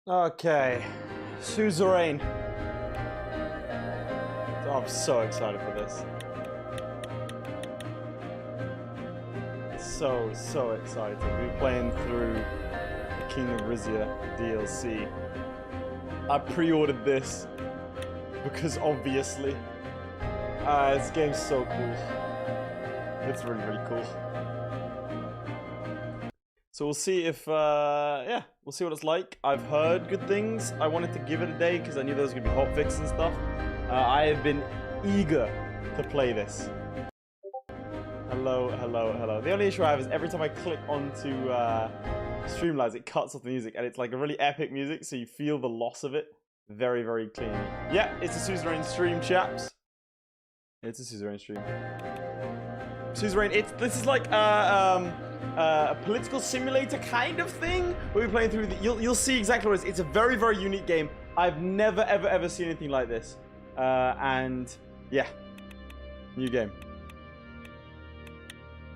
Okay, Suzerain. Oh, I'm so excited for this. So excited. We're playing through the King of Rizia DLC. I pre-ordered this because obviously this game's so cool. It's really, really cool. So we'll see if, yeah, we'll see what it's like. I've heard good things. I wanted to give it a day because I knew there was going to be hotfix and stuff. I have been eager to play this. Hello, hello, hello. The only issue I have is every time I click onto Streamlabs, it cuts off the music, and it's like a really epic music, so you feel the loss of it very, very cleanly. Yeah, it's a Suzerain stream, chaps. It's a Suzerain stream. Suzerain, this is like a political simulator kind of thing. We'll be playing through. You'll see exactly what it is. It's a very, very unique game. I've never, ever seen anything like this. And yeah, new game.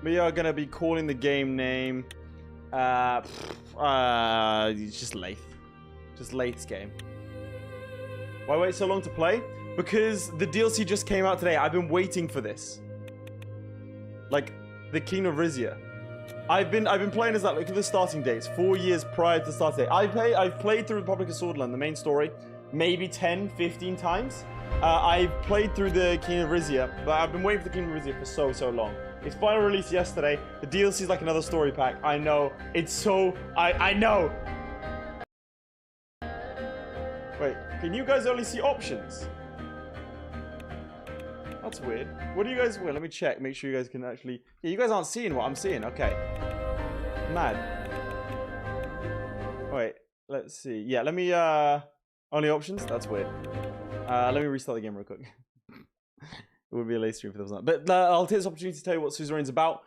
We are gonna be calling the game name. Just Lath's game. Why wait so long to play? Because the DLC just came out today. I've been waiting for this. Like the King of Rizia. I've been playing as that. Look at the starting dates. 4 years prior to the start date. I've played through Republic of Swordland, the main story, maybe 10, 15 times. I've played through the King of Rizia, but I've been waiting for the King of Rizia for so long. It's finally released yesterday. The DLC is like another story pack. I know. It's so... I know. Wait, can you guys only see options? That's weird. What do you guys... Wait, let me check. Make sure you guys can actually... Yeah, you guys aren't seeing what I'm seeing. Okay. Mad. Wait, let's see. Yeah, let me... Only options? That's weird. Let me restart the game real quick. It would be a late stream if there was not. But I'll take this opportunity to tell you what Suzerain's about.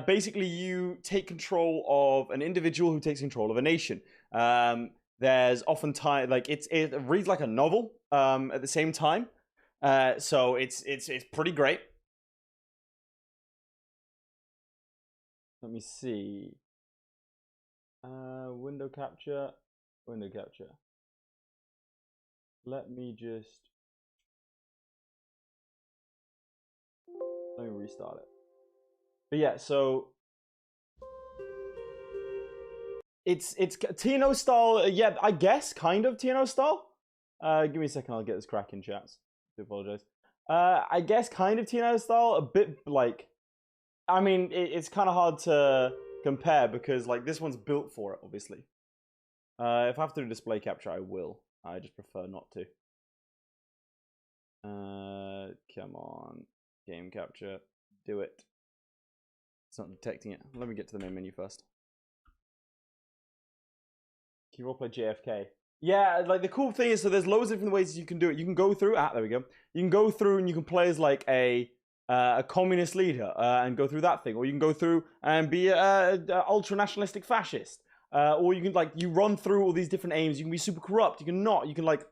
Basically, you take control of an individual who takes control of a nation. There's often time... Like, it reads like a novel at the same time. So it's pretty great. Let me see. Window capture. Let me restart it. But yeah, so it's TNO style. Yeah, I guess kind of TNO style. Give me a second. I'll get this cracking, chats. I apologize. I guess kind of TNO style, a bit like, I mean, it's kind of hard to compare because like this one's built for it, obviously. If I have to do display capture, I will. I just prefer not to. Come on, game capture, do it. It's not detecting it. Let me get to the main menu first. Can you roleplay JFK? Yeah, like the cool thing is, so there's loads of different ways you can do it. You can go through, there we go. You can go through and you can play as like a communist leader and go through that thing. Or you can go through and be a ultra-nationalistic fascist. Or you can like, you run through all these different aims. You can be super corrupt, you can not, you can like...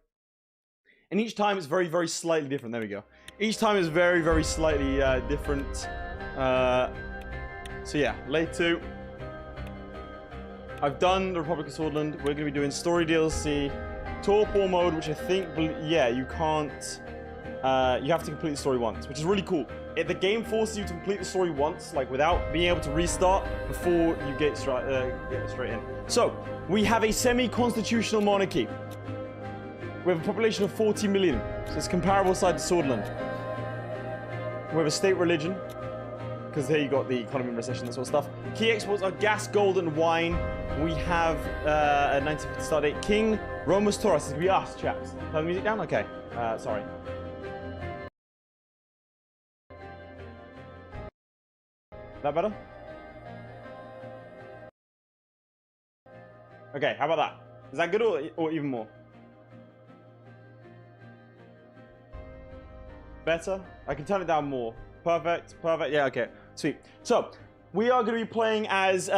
And each time it's very, very slightly different. There we go. Each time is very, very slightly different. So yeah, late 2. I've done the Republic of Swordland. We're going to be doing story DLC, torpor mode, which I think, yeah, you can't. You have to complete the story once, which is really cool. The game forces you to complete the story once, like without being able to restart before you get straight in. So we have a semi-constitutional monarchy. We have a population of 40 million, so it's comparable size to Swordland. We have a state religion, because here you got the economy in recession, that sort of stuff. Key exports are gas, gold, and wine. We have a 1950 start date. King Romus Taurus. It's gonna be us, chaps. Turn the music down? Okay. Sorry. That better? Okay, how about that? Is that good or even more? Better? I can turn it down more. Perfect, perfect. Yeah, okay. Sweet. So, we are going to be playing as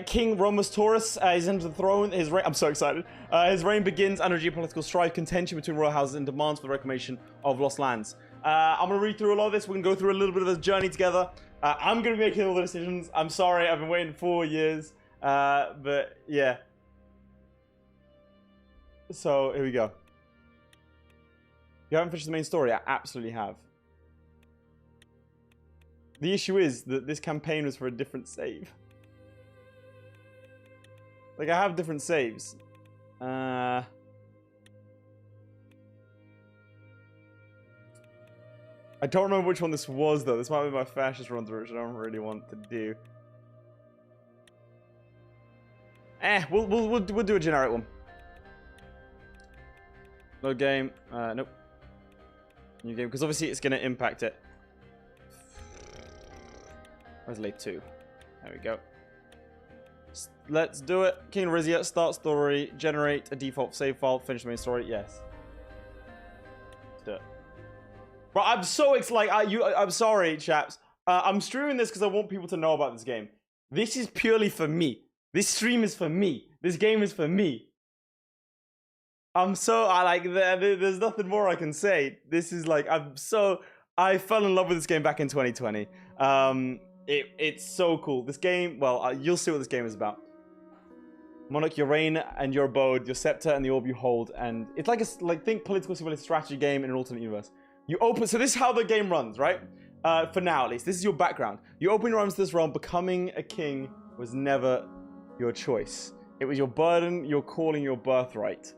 King Romus Taurus. He's under the throne. His reign, I'm so excited. His reign begins under geopolitical strife, contention between royal houses, and demands for the reclamation of lost lands. I'm going to read through a lot of this. We're going to go through a little bit of this journey together. I'm going to be making all the decisions. I'm sorry. I've been waiting 4 years. But, yeah. So, here we go. You haven't finished the main story? I absolutely have. The issue is that this campaign was for a different save. Like, I have different saves. I don't remember which one this was, though. This might be my fascist run through, which I don't really want to do. We'll do a generic one. No game. Nope. New game, because obviously it's going to impact it. Where's late 2? There we go. Let's do it. King Rizia, start story, generate a default save file, finish the main story. Yes. Let's do it. But I'm so excited. I'm sorry, chaps. I'm streaming this because I want people to know about this game. This is purely for me. This stream is for me. This game is for me. There's nothing more I can say. This is like, I fell in love with this game back in 2020. It's so cool. This game, well, you'll see what this game is about. Monarch, your reign and your abode, your scepter and the orb you hold, and it's like think political civility strategy game in an alternate universe. You open, so this is how the game runs, right? For now, at least, this is your background. You open your arms to this realm. Becoming a king was never your choice. It was your burden, your calling, your birthright.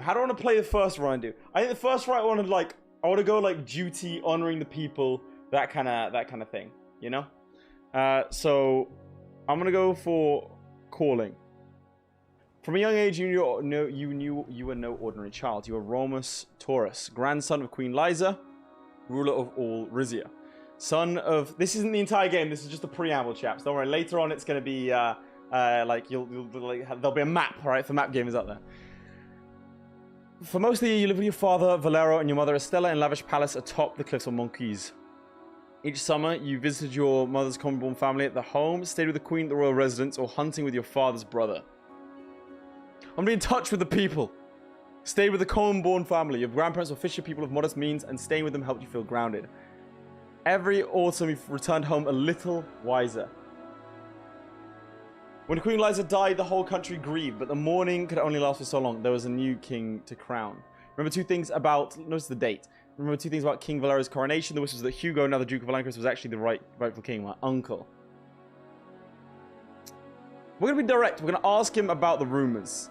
How do I want to play the first run? I think the first run I want to go like duty, honoring the people, that kind of thing, you know. So I'm gonna go for calling. From a young age, you knew you were no ordinary child. You were Romus Taurus, grandson of Queen Liza, ruler of all Rizia. Son of... This isn't the entire game. This is just a preamble, chaps. Don't worry. Later on, it's going to be, there'll be a map, all right, for map gamers out there. For most of the year, you live with your father, Valero, and your mother, Estella, in lavish palace atop the cliffs of Monquise. Each summer, you visited your mother's common-born family at the home, stayed with the queen at the royal residence, or hunting with your father's brother. I'm be in touch with the people. Stay with the common-born family. Your grandparents were fisher people of modest means, and staying with them helped you feel grounded. Every autumn, you returned home a little wiser. When Queen Liza died, the whole country grieved, but the mourning could only last for so long. There was a new king to crown. Remember two things about... Notice the date. Remember two things about King Valero's coronation. The wish was that Hugo, now the Duke of Valancris, was actually the rightful king, my uncle. We're going to be direct. We're going to ask him about the rumors.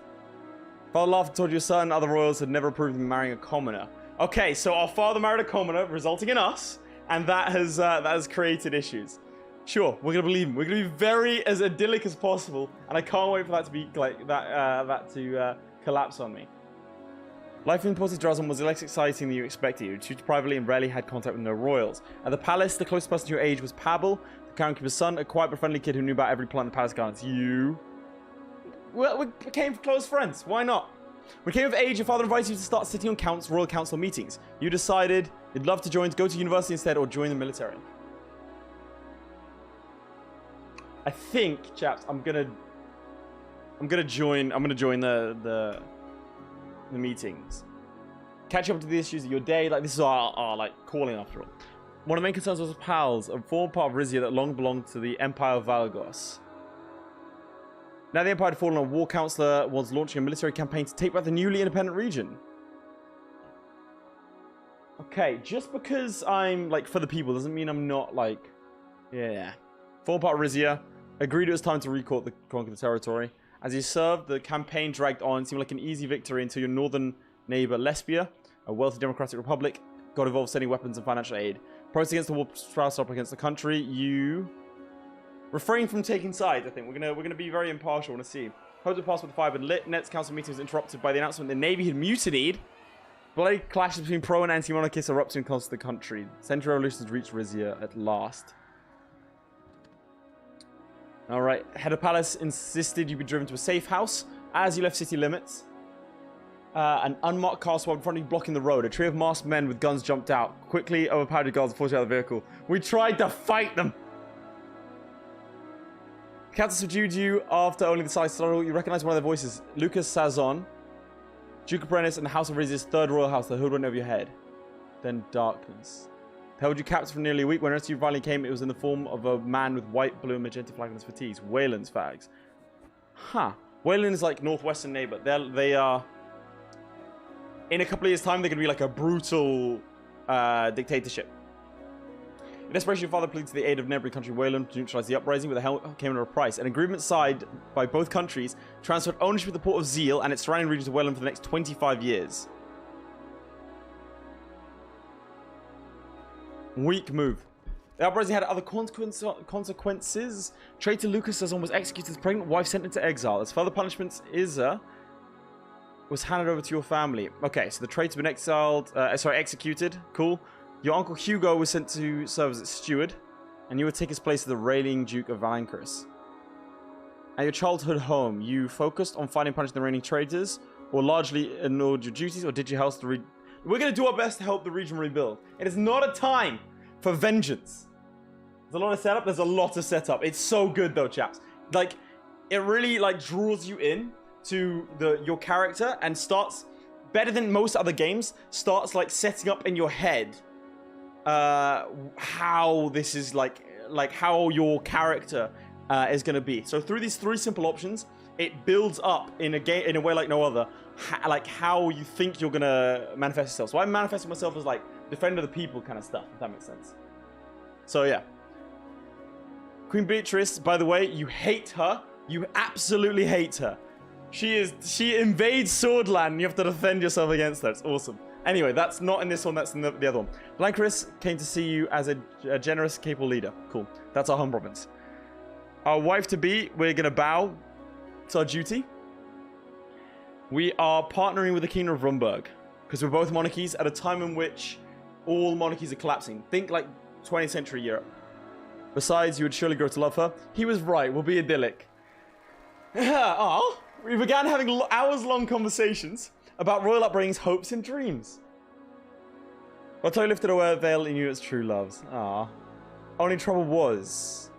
Father laughed and told your son other royals had never approved of him marrying a commoner. Okay, so our father married a commoner, resulting in us, and that has created issues. Sure, we're going to believe him. We're going to be very as idyllic as possible, and I can't wait for that to be like that to collapse on me. Life in Portidrazon was less exciting than you expected. You tutored privately and rarely had contact with no royals. At the palace, the closest person to your age was Pavel, the Crown Keeper's son, a quiet but friendly kid who knew about every plant in the palace gardens. You... Well, we became close friends. Why not? When you came of age, your father invited you to start sitting on royal council meetings. You decided you'd love to go to university instead, or join the military. I think, chaps, I'm gonna join the meetings. Catch up to the issues of your day. Like, this is our like calling after all. One of the main concerns was pals, a former part of Rizia that long belonged to the Empire of Valgos. Now the Empire had fallen, a war councillor was launching a military campaign to take back the newly independent region. Okay, just because I'm like for the people doesn't mean I'm not like, yeah. Former part of Rizia agreed it was time to conquer the territory. As he served, the campaign dragged on. It seemed like an easy victory until your northern neighbor Lesbia, a wealthy democratic republic, got involved sending weapons and financial aid. Protests against the war sprouted up against the country. You refrain from taking sides. I think we're gonna be very impartial. I want to see. Hopes to pass with the fire, but lit. Next council meeting was interrupted by the announcement the navy had mutinied. Bloody clashes between pro and anti-monarchists erupted across the country. Century revolutions reached Rizia at last. Alright, head of palace insisted you be driven to a safe house as you left city limits. An unmarked car swung in front of you, blocking the road. A trio of masked men with guns jumped out. Quickly overpowered the guards and forced you out of the vehicle. We tried to fight them! The council subdued you after only the size startled. You recognize one of their voices. Lucas Sazon, Duke of Brennis, and the House of Rizia's third royal house. The hood went over your head. Then darkness. Held you captive for nearly a week. When the rest of you finally came, it was in the form of a man with white, blue, and magenta flag on his fatigues. Wayland's fags. Huh. Wayland is like northwestern neighbor. They are in a couple of years' time, they're going to be like a brutal dictatorship. In desperation, your father pleaded to the aid of neighboring country Wayland to neutralize the uprising, but the help came at a price. An agreement signed by both countries transferred ownership of the port of Zeal and its surrounding region to Wayland for the next 25 years. Weak move. The uprising had other consequences. Traitor Lucas Sazon was executed as pregnant wife sent into exile. As further punishments, itzHuzzah was handed over to your family. Okay, so the traitor's been exiled, executed. Cool. Your uncle Hugo was sent to serve as its steward, and you would take his place as the reigning Duke of Valancris. At your childhood home, you focused on fighting and punishing the reigning traitors, or largely ignored your duties, or did you help the We're going to do our best to help the region rebuild. It is not a time for vengeance. There's a lot of setup. There's a lot of setup. It's so good though, chaps. Like, it really like draws you in to your character and starts, better than most other games, starts like setting up in your head how this is like how your character is going to be. So through these 3 simple options, it builds up in a game in a way like no other, like how you think you're going to manifest yourself. So I'm manifesting myself as like defender of the people kind of stuff, if that makes sense. So yeah. Queen Beatrice, by the way, you hate her. You absolutely hate her. She invades Swordland and you have to defend yourself against her. It's awesome. Anyway, that's not in this one, that's in the other one. Valancris came to see you as a generous, capable leader. Cool. That's our home province. Our wife-to-be, we're going to bow. It's our duty. We are partnering with the Kingdom of Rumburg, because we're both monarchies at a time in which all monarchies are collapsing. Think like 20th century Europe. Besides, you would surely grow to love her. He was right. We'll be idyllic. Oh, we began having hours-long conversations about royal upbringings, hopes, and dreams. Until I lifted away a veil and knew its true loves. Ah. Only trouble was,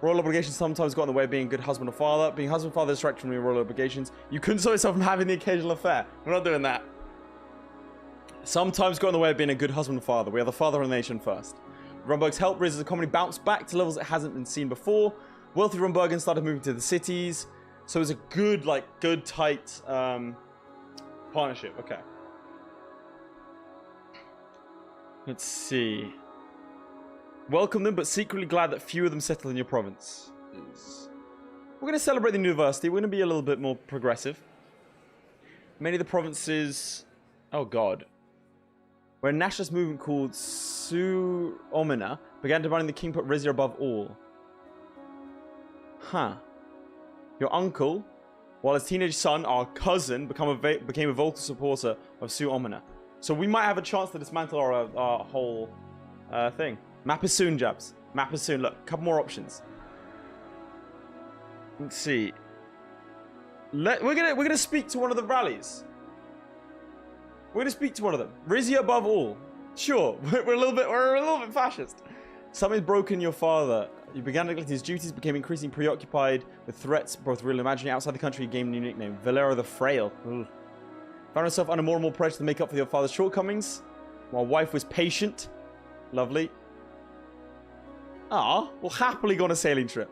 royal obligations sometimes got in the way of being a good husband or father. Being husband and father distracted from your royal obligations. You couldn't stop yourself from having the occasional affair. We're not doing that. Sometimes got in the way of being a good husband and father. We are the father of the nation first. Rumburg's help raises the economy bounced back to levels it hasn't been seen before. Wealthy Rumburgans started moving to the cities. So it was a good, tight partnership. Okay. Let's see. Welcome them, but secretly glad that few of them settled in your province. We're going to celebrate the university. We're going to be a little bit more progressive. Many of the provinces... Oh, God. Where a nationalist movement called Suomena began demanding the king put Rizia above all. Huh. Your uncle, while his teenage son, our cousin, became a vocal supporter of Suomena. So we might have a chance to dismantle our whole thing. Map is soon, Jabs. Map is soon. Look, a couple more options. Let's see. We're gonna speak to one of the rallies. We're gonna speak to one of them. Rizia above all. Sure, we're a little bit fascist. Something's broken your father. You began neglecting his duties, became increasingly preoccupied with threats, both real and imaginary. Outside the country, you gained a new nickname, Valero the Frail. Ugh. Found herself under more and more pressure to make up for your father's shortcomings. While wife was patient. Lovely. Ah, we'll happily go on a sailing trip.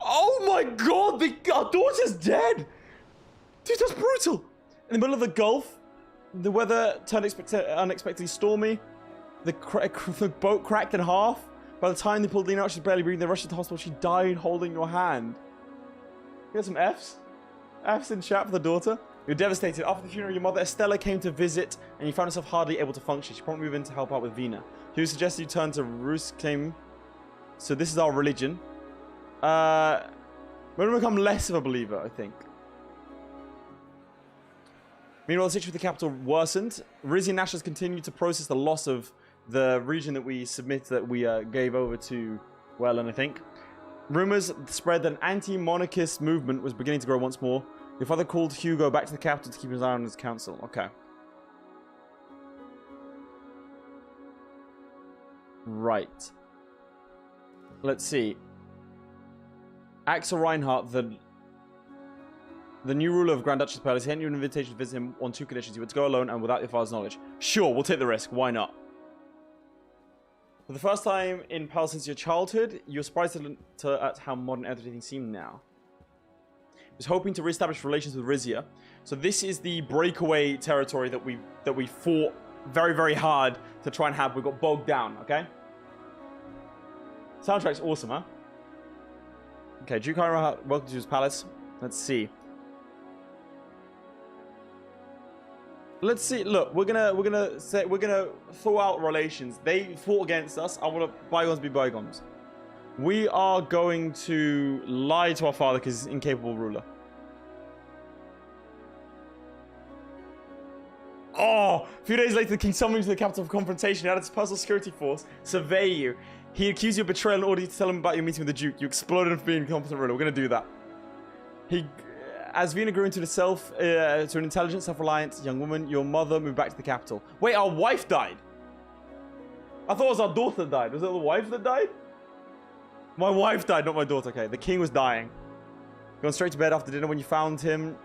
Oh my god, our daughter's dead! Dude, that's brutal! In the middle of the Gulf, the weather turned unexpectedly stormy. The boat cracked in half. By the time they pulled Lena out, she's barely breathing. They rushed her to the hospital. She died holding your hand. You got some Fs? Fs in chat for the daughter? You're devastated. After the funeral, your mother Estella came to visit, and you found yourself hardly able to function. She promptly moved in to help out with Vina. He suggested you turn to Rusclaim. So this is our religion. We're going to become less of a believer, I think. Meanwhile, the situation with the capital worsened. Rizian nationalists continued to process the loss of the region that we gave over to Wellen, I think. Rumors spread that an anti-monarchist movement was beginning to grow once more. Your father called Hugo back to the capital to keep his eye on his council. Okay. Right. Let's see. Axel Reinhardt, the new ruler of Grand Duchy of Perlis, sent you an invitation to visit him on 2 conditions. You were to go alone and without your father's knowledge. Sure, we'll take the risk. Why not? For the first time in Pal since your childhood, you're surprised at how modern everything seemed now. is hoping to reestablish relations with Rizia. So this is the breakaway territory that we fought very, very hard to try and have. We got bogged down, okay? Soundtrack's awesome, huh? Okay, Duke Hyrule, welcome to his palace. Let's see. Let's see. Look, we're gonna thaw out relations. They fought against us. I want to bygones be bygones. We are going to lie to our father because he's an incapable ruler. Oh, a few days later, the king summoned you to the capital for confrontation. He had his personal security force survey you. He accused you of betrayal and ordered you to tell him about your meeting with the Duke. You exploded for being a competent ruler. We're going to do that. As Vina grew into herself, to an intelligent, self-reliant young woman, your mother moved back to the capital. Wait, our wife died? I thought it was our daughter that died. Was it the wife that died? My wife died, not my daughter. Okay, the king was dying. Gone straight to bed after dinner. When you found him,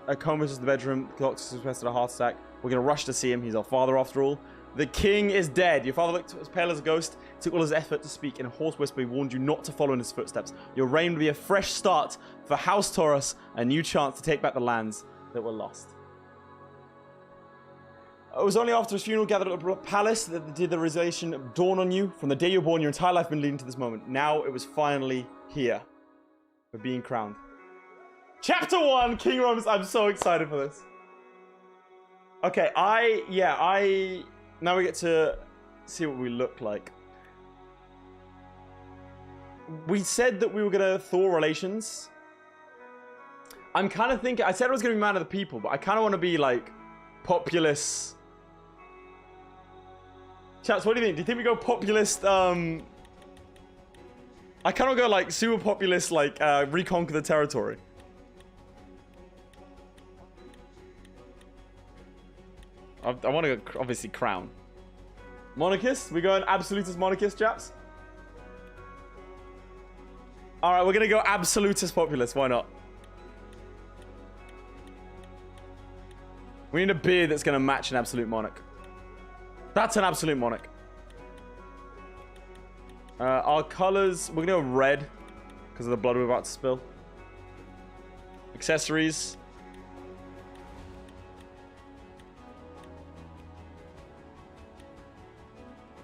a comatose in the bedroom. The doctor suspected a heart attack. We're going to rush to see him. He's our father after all. The king is dead. Your father looked as pale as a ghost. Took all his effort to speak in a hoarse whisper. He warned you not to follow in his footsteps. Your reign would be a fresh start for House Taurus. A new chance to take back the lands that were lost. It was only after his funeral gathered at the palace that did the realization dawn on you. From the day you were born, your entire life has been leading to this moment. Now it was finally here. For being crowned. Chapter 1, King Rome's. I'm so excited for this. Okay, now we get to see what we look like. We said that we were going to thaw relations. I'm kind of thinking... I said I was going to be man of the people, but I kind of want to be, like, populist. Chaps, what do you think? Do you think we go populist, I kind of go, like, super populist, like, reconquer the territory. I want to go, obviously, crown. Monarchist? We going absolutist monarchist, chaps? Alright, we're going to go absolutist populist. Why not? We need a beard that's going to match an absolute monarch. That's an absolute monarch. Our colors, we're going to go red because of the blood we're about to spill. Accessories.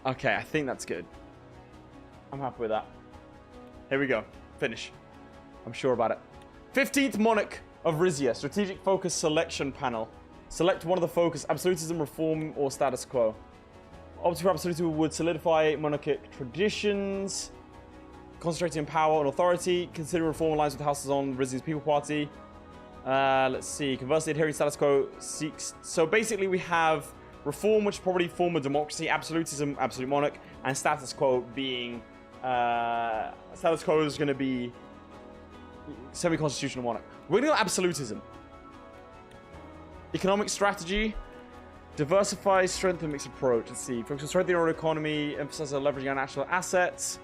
Okay, I think that's good. I'm happy with that. Here we go. Finish. I'm sure about it. 15th Monarch of Rizia. Strategic Focus Selection Panel. Select one of the focus. Absolutism, Reform, or Status Quo. Opting for Absolutism would solidify monarchic traditions. Concentrating on power and authority. Consider Reform aligns with houses on Rizia's People Party. Let's see. Conversely, adhering Status Quo seeks... So basically we have... Reform, which is probably form of democracy, absolutism, absolute monarch, and status quo being status quo is going to be semi-constitutional monarch. We're going to go absolutism. Economic strategy, diversify, strengthen, mixed approach. Let's see. Focus on strengthening our economy, emphasize on leveraging our natural assets.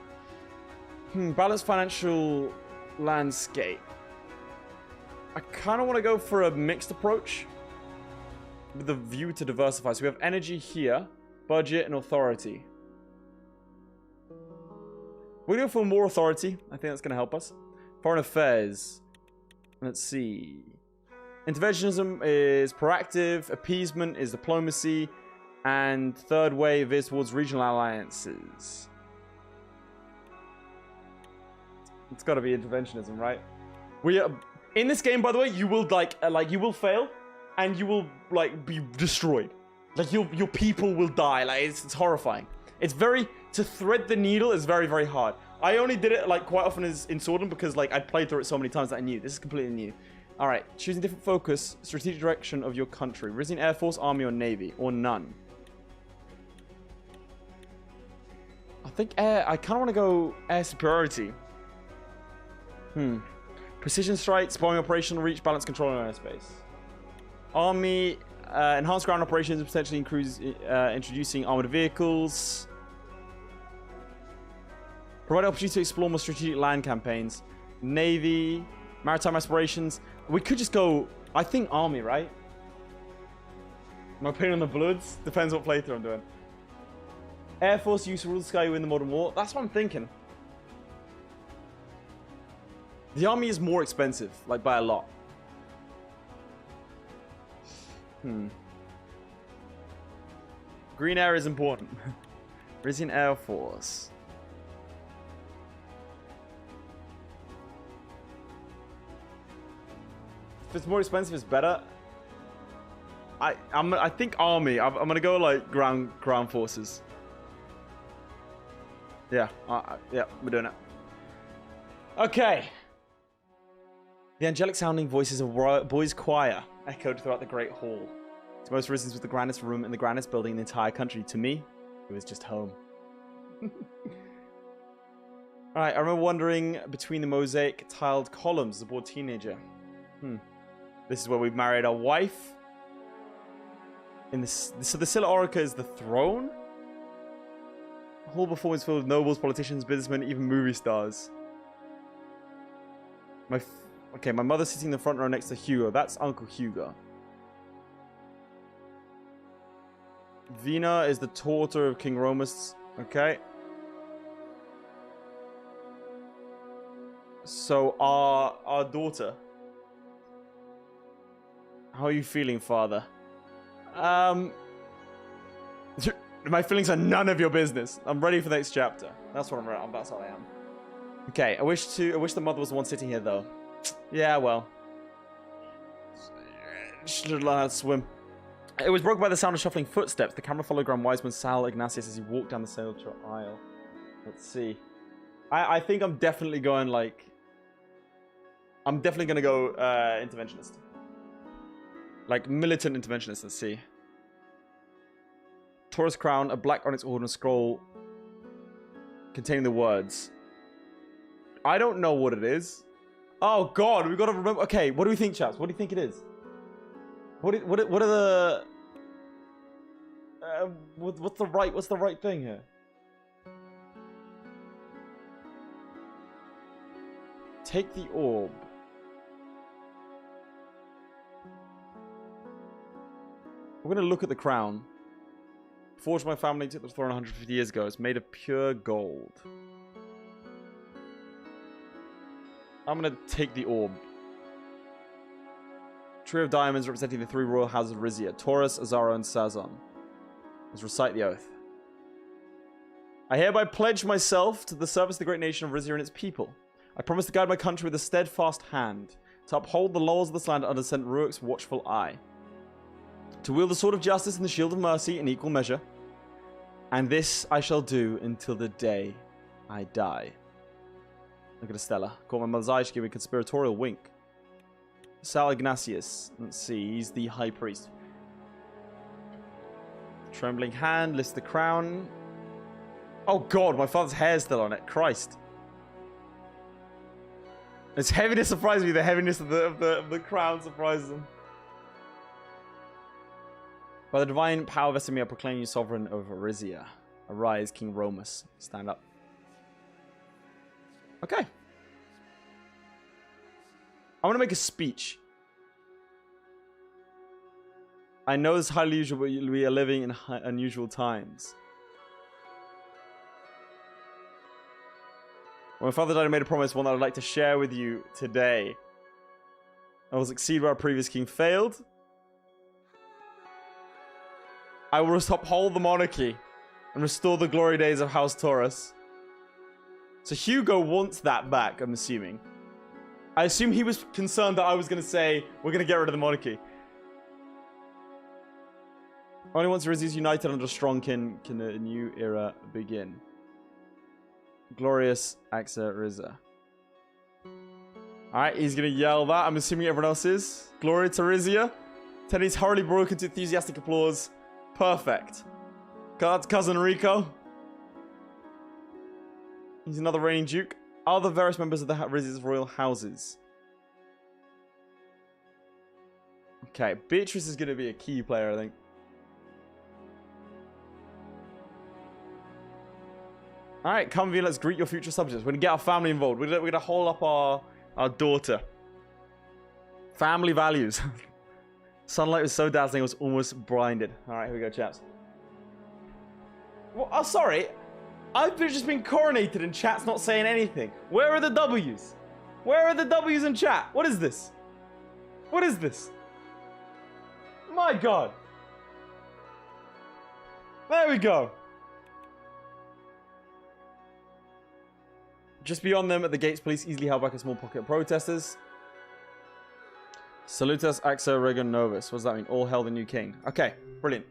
Balanced financial landscape. I kind of want to go for a mixed approach. With the view to diversify. So we have energy here, budget, and authority. We're going to go for more authority. I think that's going to help us. Foreign affairs. Let's see. Interventionism is proactive. Appeasement is diplomacy. And third wave is towards regional alliances. It's got to be interventionism, right? We are, in this game, by the way, you will you will fail. And you will, like, be destroyed. Like, your people will die. Like, it's horrifying. It's very... To thread the needle is very, very hard. I only did it, like, quite often as in Swordom because, like, I'd played through it so many times that I knew. This is completely new. Alright. Choosing different focus. Strategic direction of your country. Rizian Air Force, Army, or Navy. Or none. I think air... I kind of want to go air superiority. Precision strike, spying operational reach, balance control, and airspace. Army, enhanced ground operations, potentially introducing armored vehicles. Provide opportunity to explore more strategic land campaigns. Navy, maritime aspirations. We could just go, I think Army, right? My opinion on the Bloods depends what playthrough I'm doing. Air Force use to rule the sky in the modern war. That's what I'm thinking. The army is more expensive, like by a lot. Green Air is important. Rizian Air Force. If it's more expensive, it's better. I think army. I'm gonna go like ground forces. Yeah, yeah, we're doing it. Okay. The angelic sounding voices of a boys' choir echoed throughout the great hall. To most Rizens was the grandest room in the grandest building in the entire country. To me, it was just home. Alright, I remember wandering between the mosaic tiled columns as a bored teenager. This is where we married our wife. So the Silla Aeryka is the throne? The hall before was filled with nobles, politicians, businessmen, even movie stars. Okay, my mother's sitting in the front row next to Hugo. That's Uncle Hugo. Vina is the daughter of King Romus. Okay. So our daughter. How are you feeling, father? My feelings are none of your business. I'm ready for the next chapter. That's what that's what I am. Okay, I wish the mother was the one sitting here though. Yeah, well. Should have learned how to swim. It was broken by the sound of shuffling footsteps. The camera followed Grand Wiseman Sal Ignatius as he walked down the sailor aisle. Let's see. I think I'm definitely going like... I'm definitely going to go interventionist. Like militant interventionist, let's see. Taurus crown, a black onyx order scroll containing the words. I don't know what it is. Oh god, we've got to remember. Okay, what do we think, chaps? What do you think it is? What are the what's the right thing here? Take the orb. We're gonna look at the crown. Forged my family took the throne 150 years ago. It's made of pure gold. I'm gonna take the orb. Tree of diamonds representing the three royal houses of Rizia: Taurus, Azara, and Sazon. Let's recite the oath. I hereby pledge myself to the service of the great nation of Rizia and its people. I promise to guide my country with a steadfast hand, to uphold the laws of this land under St. Ruick's watchful eye, to wield the sword of justice and the shield of mercy in equal measure, and this I shall do until the day I die. Look at Estella. Caught my mother's eye. She gave me a conspiratorial wink. Sal Ignatius. Let's see. He's the high priest. Trembling hand. Lifts the crown. Oh god, my father's hair's still on it. Christ. Its heaviness surprises me. The heaviness of the crown surprises him. By the divine power vested in me, I proclaim you sovereign over Rizia. Arise, King Romus. Stand up. Okay. I want to make a speech. I know it's highly usual, but we are living in unusual times. When my father died, I made a promise, one that I'd like to share with you today. I will succeed where our previous king failed. I will uphold the monarchy and restore the glory days of House Taurus. So Hugo wants that back, I'm assuming. I assume he was concerned that I was going to say, we're going to get rid of the monarchy. Only once Rizzi is united under a strong kin can a new era begin. Glorious Axa Rizza. Alright, he's going to yell that. I'm assuming everyone else is. Glory to Rizia. Teddy's hurriedly broke into enthusiastic applause. Perfect. That's cousin Rico. He's another reigning duke. Are the various members of the Rizzi's royal houses? Okay, Beatrice is going to be a key player, I think. Alright, come V, let's greet your future subjects. We're going to get our family involved. We're going to hold up our daughter. Family values. Sunlight was so dazzling, I was almost blinded. Alright, here we go, chaps. Well, oh, sorry. I've just been coronated and chat's not saying anything. Where are the W's? Where are the W's in chat? What is this? What is this? My God. There we go. Just beyond them, at the gates, police easily held back a small pocket of protesters. Salutas Axa Regan Novus. What does that mean? All hail the new king. Okay, brilliant.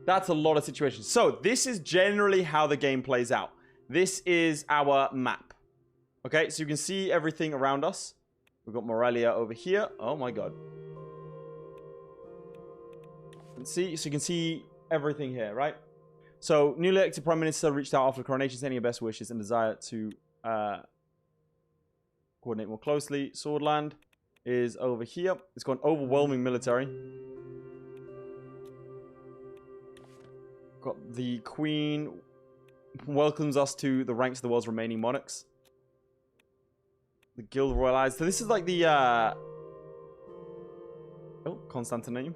That's a lot of situations. So this is generally how the game plays out. This is our map. Okay, so you can see everything around us. We've got Morelia over here. Oh my God. So you can see everything here, right? So, newly elected Prime Minister reached out after the coronation, sending your best wishes and desire to coordinate more closely. Swordland is over here. It's got an overwhelming military. Got the Queen welcomes us to the ranks of the world's remaining monarchs. The Guild Royal Allies. So this is like the oh, Constantine.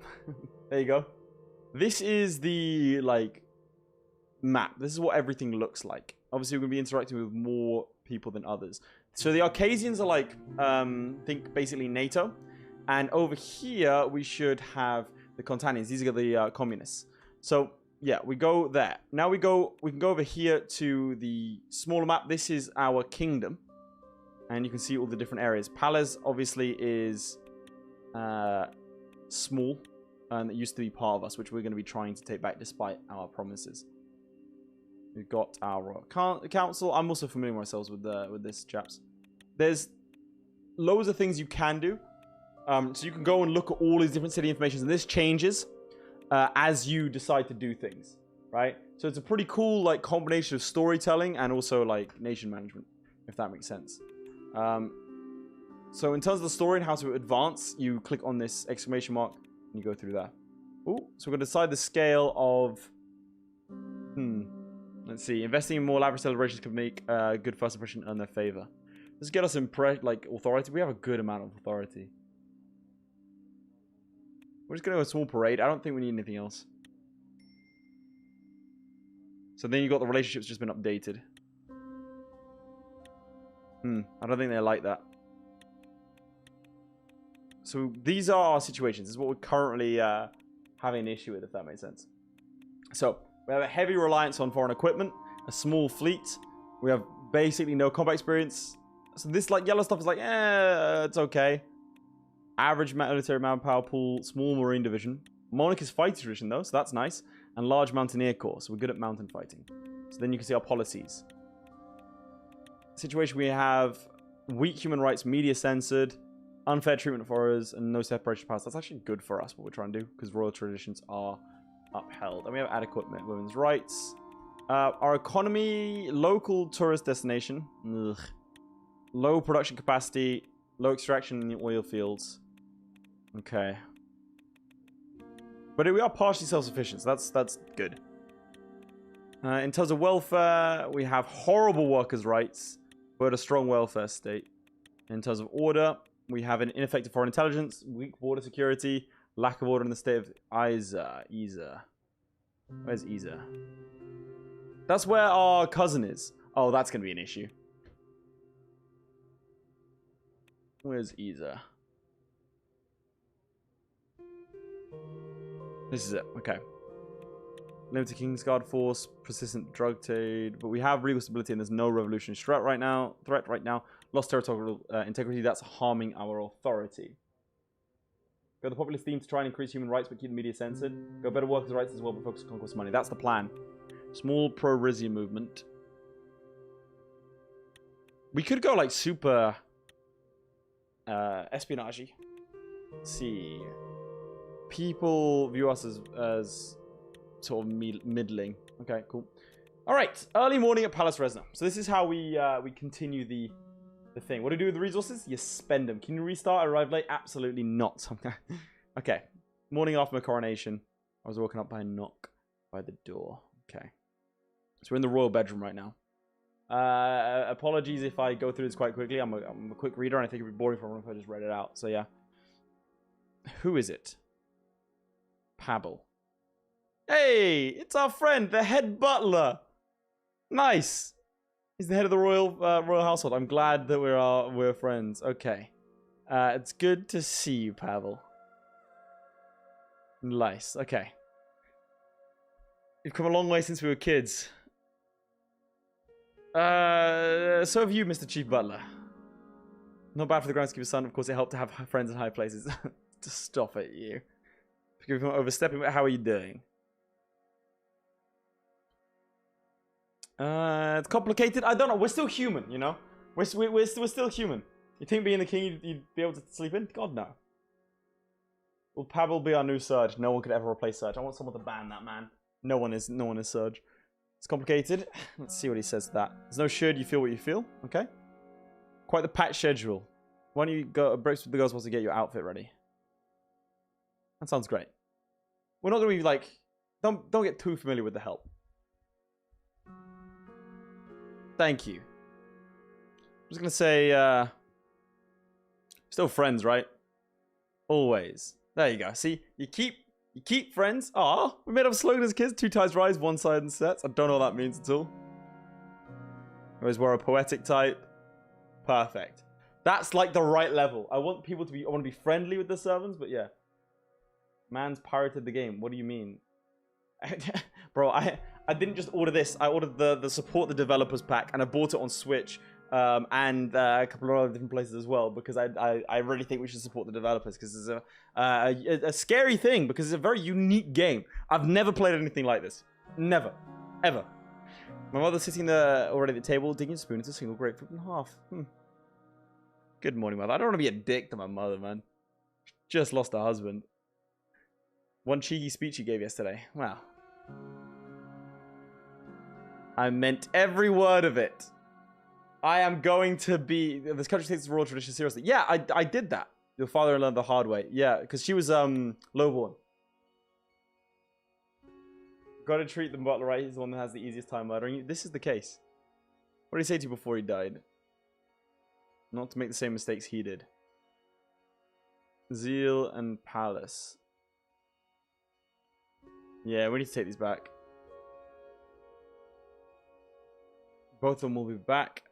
There you go. This is the like map. This is what everything looks like. Obviously, we're going to be interacting with more people than others. So the Arcasians are like, think basically NATO. And over here, we should have the Contanians. These are the communists. So yeah, we go there. Now we can go over here to the smaller map. This is our kingdom. And you can see all the different areas. Palace obviously is small. And it used to be part of us, which we're going to be trying to take back despite our promises. We've got our council. I'm also familiar myself with this, chaps. There's loads of things you can do. So you can go and look at all these different city information. And this changes as you decide to do things, right? So it's a pretty cool like combination of storytelling and also like nation management, if that makes sense. So in terms of the story and how to advance, you click on this exclamation mark and you go through there. Ooh, so we're going to decide the scale of... Let's see. Investing in more elaborate celebrations could make good first impression earn their favor. Let's get us authority. We have a good amount of authority. We're just going to go a small parade. I don't think we need anything else. So then you got the relationships just been updated. I don't think they like that. So these are our situations. This is what we're currently having an issue with, if that makes sense. So we have a heavy reliance on foreign equipment, a small fleet. We have basically no combat experience. So this like yellow stuff is like, it's okay. Average military manpower pool, small marine division. Monarch is fighting tradition though, so that's nice. And large mountaineer corps, so we're good at mountain fighting. So then you can see our policies. Situation we have weak human rights, media censored, unfair treatment of foreigners, and no separation of powers. That's actually good for us, what we're trying to do, because royal traditions are upheld. And we have adequate women's rights. Our economy, local tourist destination. Ugh. Low production capacity, low extraction in the oil fields. Okay. But we are partially self-sufficient, so that's good. In terms of welfare, we have horrible workers' rights, but a strong welfare state. In terms of order, we have an ineffective foreign intelligence, weak border security, lack of order in the state of iTzHuzzah. Where's iTzHuzzah? That's where our cousin is. Oh, that's going to be an issue. Where's iTzHuzzah? This is it. Okay. Limited Kingsguard force, persistent drug trade, but we have regal stability and there's no revolutionary threat right now. Lost territorial integrity, that's harming our authority. Go the populist theme to try and increase human rights but keep the media censored. Go better workers' rights as well but focus on conquest money. That's the plan. Small pro-Rizian movement. We could go like super espionage. Let's see. People view us as sort of middling. Okay, cool. All right, early morning at Palace Resna. So this is how we continue the thing. What do you do with the resources? You spend them. Can you restart? Arrive late? Absolutely not. Okay. Morning after my coronation, I was woken up by a knock by the door. Okay. So we're in the royal bedroom right now. Apologies if I go through this quite quickly. I'm a quick reader, and I think it'd be boring for everyone if I just read it out. So yeah. Who is it? Pabble. Hey, it's our friend, the head butler. Nice. He's the head of the royal household. I'm glad that we're friends. Okay. It's good to see you, Pavel. Nice. Okay. You've come a long way since we were kids. So have you, Mr. Chief Butler. Not bad for the groundskeeper's son. Of course, it helped to have friends in high places. To stop it, you. Forgive me for overstepping, but how are you doing? It's complicated. I don't know. We're still human, you know? We're still human. You think being the king, you'd be able to sleep in? God, no. Will Pavel be our new Surge? No one could ever replace Surge. I want someone to ban that man. No one is Surge. It's complicated. Let's see what he says to that. There's no should, you feel what you feel. Okay. Quite the packed schedule. Why don't you go breaks with the girls once to get your outfit ready? That sounds great. We're not gonna be like, don't get too familiar with the help. Thank you. I'm just gonna say, still friends, right? Always. There you go. See, you keep friends. Ah, we made up a slogan as kids. 2 times rise, 1 side in sets. I don't know what that means at all. Always wear a poetic type. Perfect. That's like the right level. I want people to be. I want to be friendly with the servants, but yeah. Man's pirated the game. What do you mean? Bro, I didn't just order this. I ordered the support the developers pack, and I bought it on Switch. And a couple of other different places as well, because I really think we should support the developers, because it's a scary thing, because it's a very unique game. I've never played anything like this. Never. Ever. My mother's sitting there already at the table, digging a spoon into a single grapefruit in half. Good morning, mother. I don't want to be a dick to my mother, man. Just lost a husband. One cheeky speech he gave yesterday. Wow. I meant every word of it. I am going to be... This country takes the royal tradition seriously. Yeah, I did that. Your father learned the hard way. Yeah, because she was lowborn. Gotta treat the butler right. He's the one that has the easiest time murdering you. This is the case. What did he say to you before he died? Not to make the same mistakes he did. Zeal and Palace. Yeah, we need to take these back. Both of them will be back.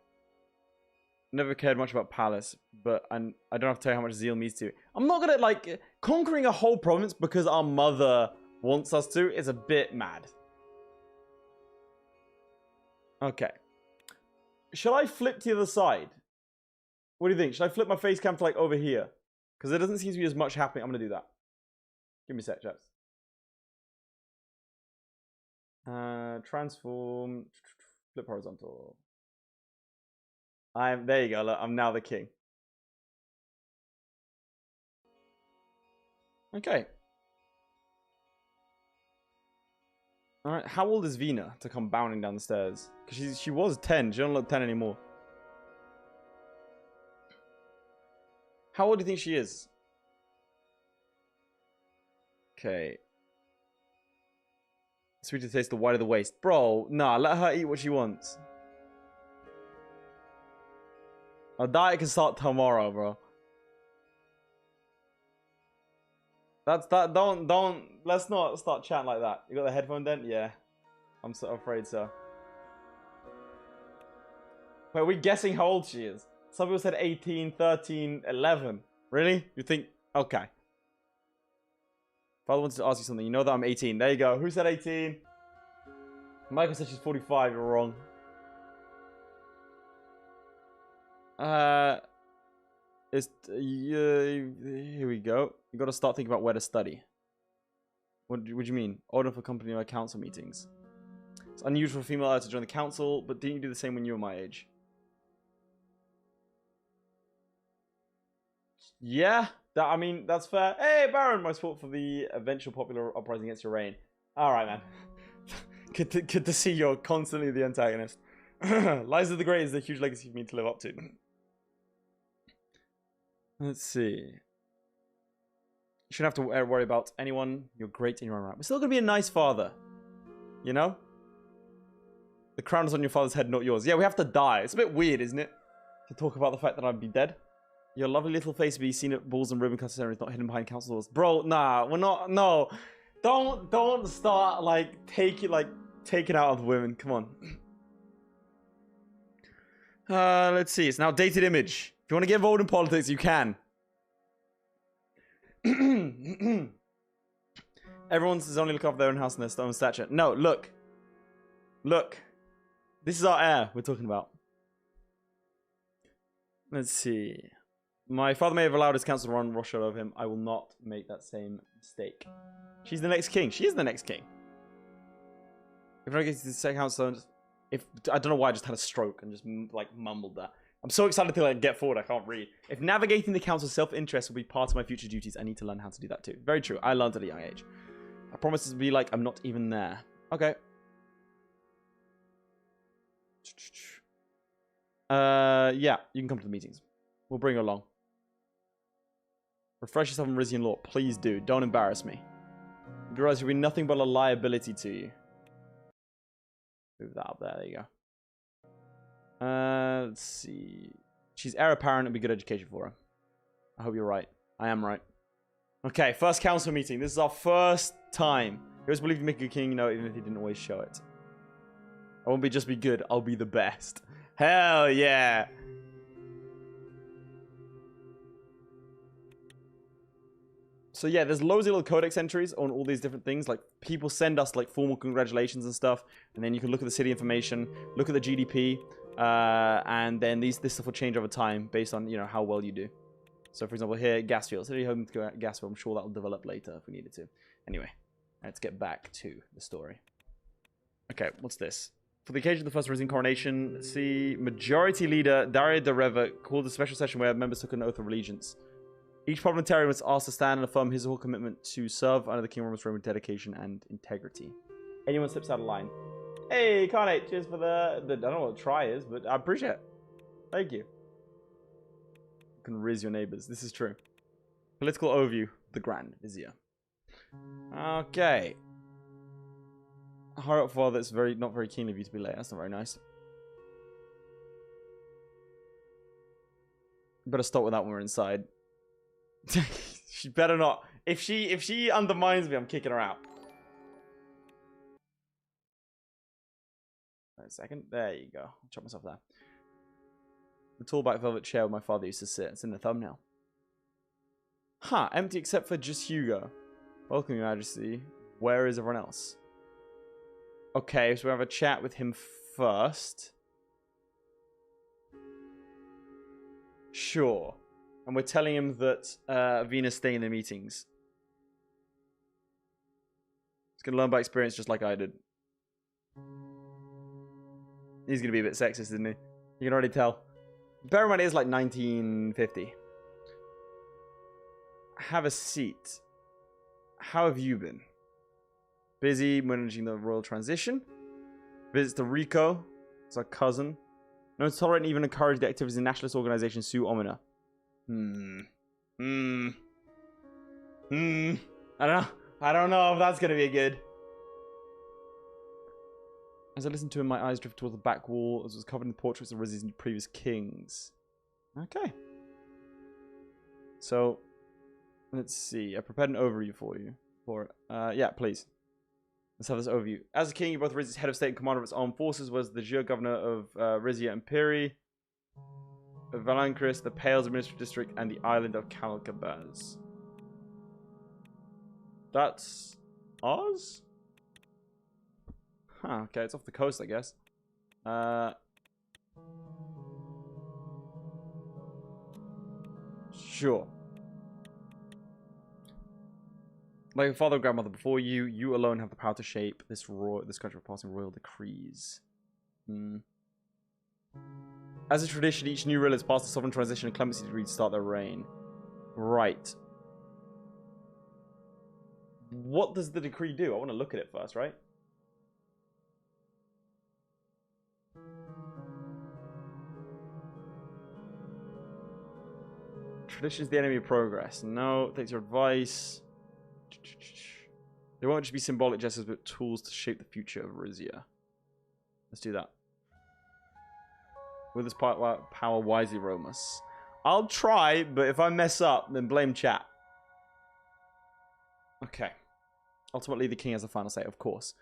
Never cared much about Palace, but I don't have to tell you how much zeal means to you. I'm not gonna, like, conquering a whole province because our mother wants us to is a bit mad. Okay. Shall I flip to the other side? What do you think? Should I flip my face cam to, like, over here? Because there doesn't seem to be as much happening. I'm gonna do that. Give me a sec, chaps. Transform. Flip horizontal. There you go. Look, I'm now the king. Okay. All right. How old is Vina to come bounding down the stairs? Because she was 10. She don't look 10 anymore. How old do you think she is? Okay. Sweeter the taste, the wider the waist. Bro, nah. Let her eat what she wants. Our diet can start tomorrow, bro. Let's not start chatting like that. You got the headphone dent? Yeah. I'm so afraid so. Wait, are we guessing how old she is? Some people said 18, 13, 11. Really? You think? Okay. Father wants to ask you something. You know that I'm 18. There you go. Who said 18? Michael said she's 45. You're wrong. Here we go. You got to start thinking about where to study. What do you mean? Order for company or council meetings. It's unusual for female to join the council, but didn't you do the same when you were my age? Yeah, I mean, that's fair. Hey, Baron, my support for the eventual popular uprising against your reign. All right, man. Good to see you're constantly the antagonist. Liza the Great is a huge legacy for me to live up to. Let's see. You shouldn't have to worry about anyone. You're great in your own right. We're still going to be a nice father. You know? The crown is on your father's head, not yours. Yeah, we have to die. It's a bit weird, isn't it? To talk about the fact that I'd be dead. Your lovely little face be seen at balls and ribbon cutting ceremonies, not hidden behind council doors. Bro, nah, we're not. No. Don't start, like, taking out of women. Come on. Let's see. It's an outdated image. If you want to get involved in politics, you can. Everyone's only look after their own house and their stone stature. No, look. Look. This is our heir we're talking about. Let's see. My father may have allowed his council to run roughshod over him. I will not make that same mistake. She's the next king. She is the next king. If I get to the second council, I don't know why I just had a stroke and just like mumbled that. I'm so excited to like get forward. I can't read. If navigating the council's self-interest will be part of my future duties, I need to learn how to do that too. Very true. I learned at a young age. I promise to be like I'm not even there. Okay. Yeah, you can come to the meetings. We'll bring you along. Refresh yourself in Rizian law. Please do. Don't embarrass me. You realize you'll be nothing but a liability to you. Move that up there. There you go. Let's see. She's heir apparent and be good education for her. I hope you're right. I am right. Okay, first council meeting. This is our first time. He always believed you make a good king, you know, even if he didn't always show it. I won't just be good. I'll be the best. Hell yeah. So yeah, there's loads of little codex entries on all these different things. Like people send us like formal congratulations and stuff, and then you can look at the city information, look at the GDP, and then this stuff will change over time based on how well you do. So for example, here gas field. City home to go gas field. I'm sure that will develop later if we needed to. Anyway, let's get back to the story. Okay, what's this? For the occasion of the first Rizian coronation, let's see, Majority Leader Daria Dereva called a special session where members took an oath of allegiance. Each parliamentarian was asked to stand and affirm his or her commitment to serve under the King of Rome's reign with dedication and integrity. Anyone slips out of line. Hey, Carnate, cheers for the I don't know what a try is, but I appreciate it. Thank you. You can riz your neighbors. This is true. Political overview. The Grand Vizier. Okay. Harrop father, it's not very keen of you to be late. That's not very nice. Better start with that when we're inside. She better not. If she undermines me, I'm kicking her out. Wait a second. There you go. I'll chop myself there. The tall back velvet chair where my father used to sit. It's in the thumbnail. Huh. Empty except for just Hugo. Welcome, Your Majesty. Where is everyone else? Okay, so we have a chat with him first. Sure. And we're telling him that Venus stay in the meetings. He's going to learn by experience just like I did. He's going to be a bit sexist, isn't he? You can already tell. Bear in mind, it is like 1950. Have a seat. How have you been? Busy managing the royal transition. Visits to Rico. It's our cousin. Known to tolerate and even encourage the activities of the nationalist organization Su Omina. I don't know if that's gonna be good. As I listened to him, my eyes drifted toward the back wall as it was covered in portraits of Rizi's previous kings. Okay. So, let's see. I prepared an overview for you. Yeah, please. Let's have this overview. As a king, you both Rizi's head of state and commander of its armed forces, was the jure governor of Rizia and Piri, of Valankris, the Pales administrative district, and the island of Kalkabaz. That's ours? Huh, okay, it's off the coast, I guess. Sure. Like your father and grandmother before you, you alone have the power to shape this country by passing royal decrees. As a tradition, each new ruler has passed the sovereign transition and clemency degree to start their reign. Right. What does the decree do? I want to look at it first, right? Tradition is the enemy of progress. No, takes your advice. They won't just be symbolic gestures, but tools to shape the future of Rizia. Let's do that. With this power wisely, Romus. I'll try, but if I mess up, then blame chat. Okay. Ultimately, the king has the final say, of course.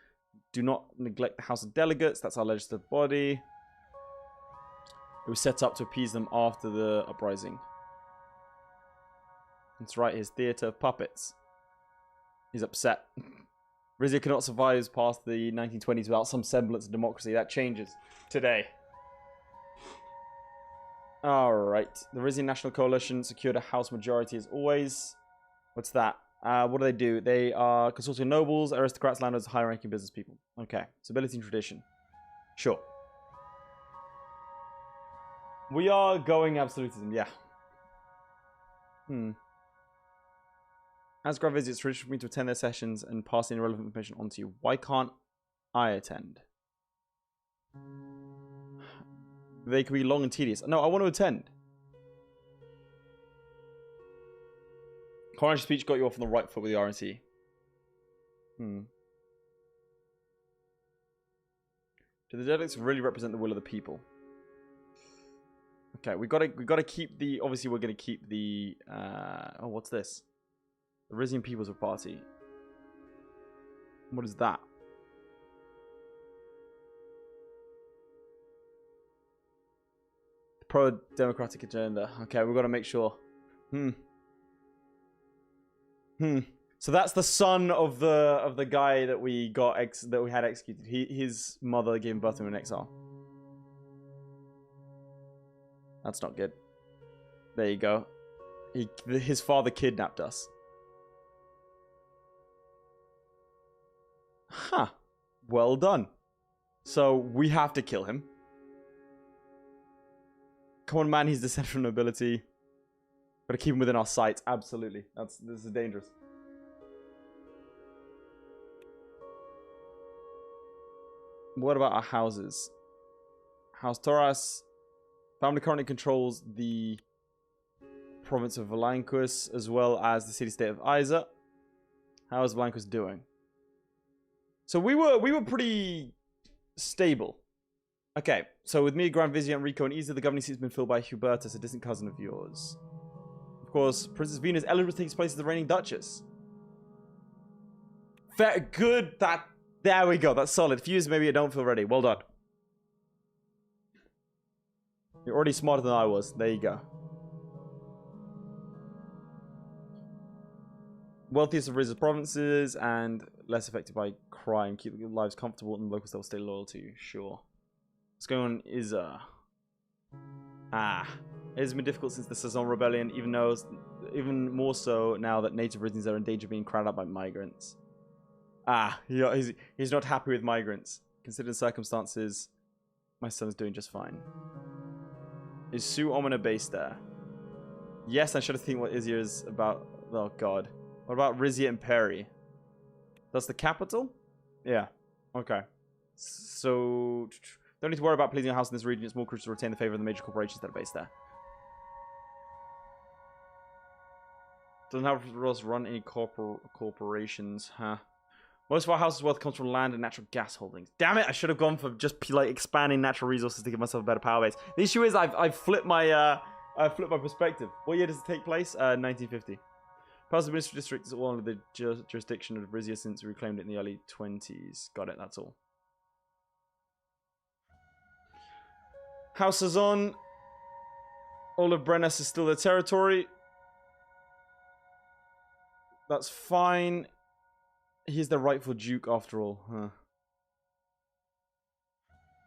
Do not neglect the House of Delegates. That's our legislative body. It was set up to appease them after the uprising. That's right, his theatre of puppets. He's upset. Rizia cannot survive past the 1920s without some semblance of democracy. That changes today. Alright. The Rizian National Coalition secured a House majority as always. What's that? What do? They are consortium nobles, aristocrats, landowners, high-ranking business people. Okay. Stability and tradition. Sure. We are going absolutism, yeah. As Grand Vizier, it's traditional for me to attend their sessions and pass any relevant information on to you. Why can't I attend? They can be long and tedious. No, I want to attend. Coronation speech got you off on the right foot with the RNC. Do the delegates really represent the will of the people? Okay, we gotta keep the. Obviously, we're gonna keep the. Oh, what's this? The Rizian People's Party. What is that? Pro-democratic agenda. Okay, we've got to make sure. So that's the son of the guy that we had executed. His mother gave birth to him in exile. That's not good. There you go. His father kidnapped us. Huh. Well done. So we have to kill him. Come on, man. He's descended from nobility. Gotta keep him within our sight. Absolutely. This is dangerous. What about our houses? House Taurus. Family currently controls the province of Valanquis as well as the city-state of iTzHuzzah. How is Valanquis doing? So we were pretty stable. Okay, so with me, Grand Vizier, Enrico, and Isa, the governing seat has been filled by Hubertus, a distant cousin of yours. Of course, Princess Venus eligible takes place as the reigning Duchess. Fair, good. There we go. That's solid. Fuse, maybe I don't feel ready. Well done. You're already smarter than I was. There you go. Wealthiest of Riz's provinces and less affected by crime. Keep their lives comfortable and locals that will stay loyal to you. Sure. What's going on is it has been difficult since the Saison Rebellion, even more so now that native Rizians are in danger of being crowded out by migrants. He's not happy with migrants. Considering the circumstances, my son's doing just fine. Is Sue Omina based there? Yes, I should have think what Izia is about. Oh god. What about Rizia and Perry? That's the capital? Yeah. Okay. So don't need to worry about pleasing a house in this region. It's more crucial to retain the favor of the major corporations that are based there. Doesn't have us run any corporations, huh? Most of our house's wealth comes from land and natural gas holdings. Damn it! I should have gone for just like expanding natural resources to give myself a better power base. The issue is I've flipped my perspective. What year does it take place? 1950. Powers Administrative District is all under the jurisdiction of Rizia since we reclaimed it in the early 20s. Got it. That's all. House Sazon. All of Brennes is still their territory. That's fine. He's the rightful duke after all, huh?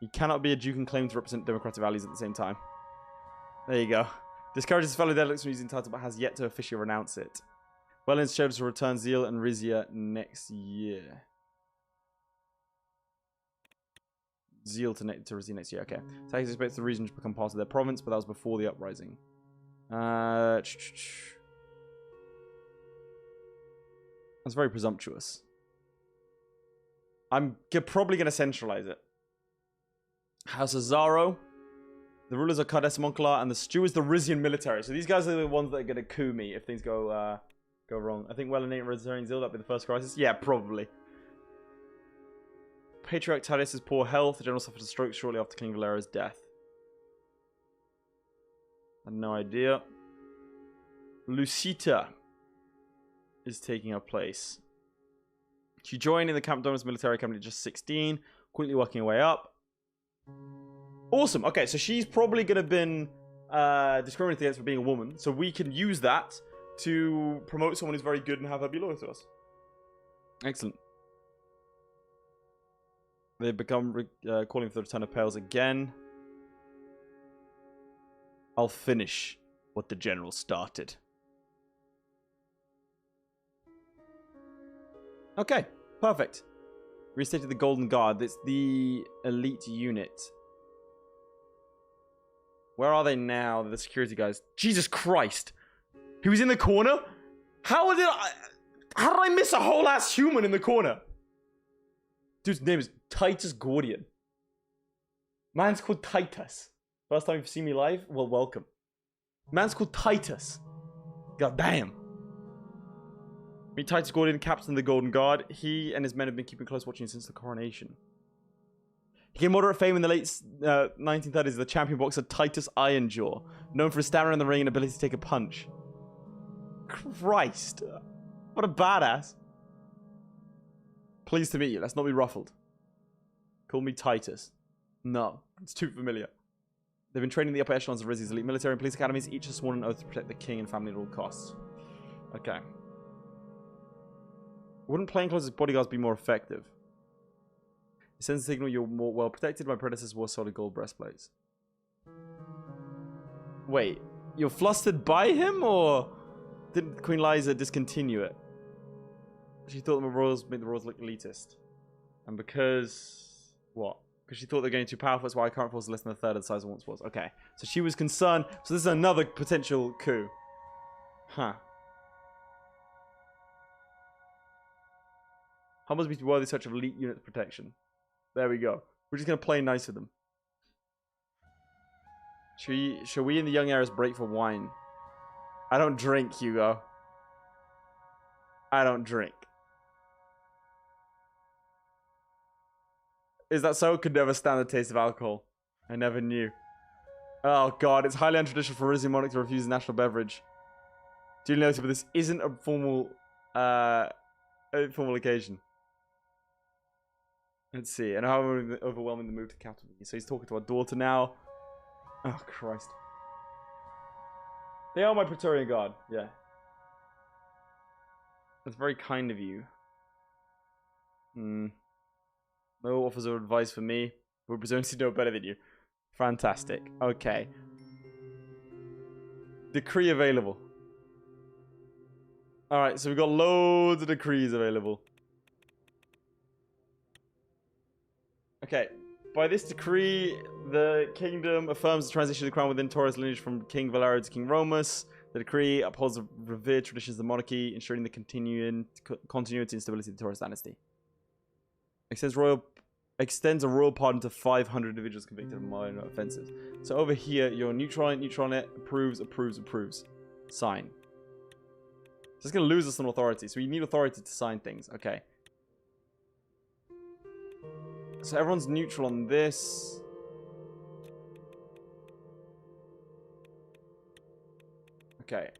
He cannot be a duke and claim to represent democratic values at the same time. There you go. Discourages fellow delegates from using the title but has yet to officially renounce it. Wellens shows to return Zeal and Rizia next year. Zeal to Rizia next year, okay. Tax expects the region to become part of their province, but that was before the uprising. That's very presumptuous. I'm probably going to centralize it. House of Zaro. The rulers are Cardes Monclar, and the stewards the Rizian military. So these guys are the ones that are going to coup me if things go wrong. I think Wellens returning Zeal, that'll be the first crisis. Yeah, probably. Patriarch Thaddeus' poor health. The general suffered a stroke shortly after King Valera's death. I had no idea. Lucita is taking her place. She joined in the Camp Dominus military academy at just 16, quickly working her way up. Awesome. Okay, so she's probably going to have been discriminated against for being a woman. So we can use that to promote someone who's very good and have her be loyal to us. Excellent. They become calling for the return of Pales again. I'll finish what the general started. Okay, perfect. Restated the Golden Guard. It's the elite unit. Where are they now? The security guys. Jesus Christ. He was in the corner? How did I miss a whole ass human in the corner? Dude's name is Titus Gordian. Man's called Titus. First time you've seen me live? Well, welcome. Man's called Titus. God damn. Meet Titus Gordian, captain of the Golden Guard. He and his men have been keeping close watching since the coronation. He gained moderate fame in the late 1930s as the champion boxer Titus Ironjaw, known for his stamina in the ring and ability to take a punch. Christ. What a badass. Pleased to meet you. Let's not be ruffled. Call me Titus. No, it's too familiar. They've been training the upper echelons of Rizzi's elite military and police academies. Each has sworn an oath to protect the king and family at all costs. Okay. Wouldn't plainclothes as bodyguards be more effective? It sends a signal you're more well protected. My predecessors wore solid gold breastplates. Wait, you're flustered by him, or didn't Queen Liza discontinue it? She thought the royals made the royals look elitist. And because... what? Because she thought they were getting too powerful, that's why current force is less than a third of the size it once was. Okay. So she was concerned. So this is another potential coup. Huh. How must be worthy such of elite unit protection? There we go. We're just going to play nice with them. Shall we in the young heirs break for wine? I don't drink, Hugo. I don't drink. Is that so? Could never stand the taste of alcohol. I never knew. Oh god, it's highly untraditional for a Rizzi monarch to refuse a national beverage. Duly noted, but this isn't a formal occasion. Let's see. And how overwhelming the move to the capital. So he's talking to our daughter now. Oh Christ. They are my Praetorian Guard. Yeah. That's very kind of you. No offers of advice for me. We're presuming to know better than you. Fantastic. Okay. Decree available. Alright, so we've got loads of decrees available. Okay. By this decree, the kingdom affirms the transition of the crown within Taurus lineage from King Valerio to King Romus. The decree upholds the revered traditions of the monarchy, ensuring the continuity and stability of the Taurus dynasty. Extends a royal pardon to 500 individuals convicted of minor offences. So over here, you're neutral on it, approves, approves, approves. Sign. So it's going to lose us on authority. So we need authority to sign things. Okay. So everyone's neutral on this. Okay.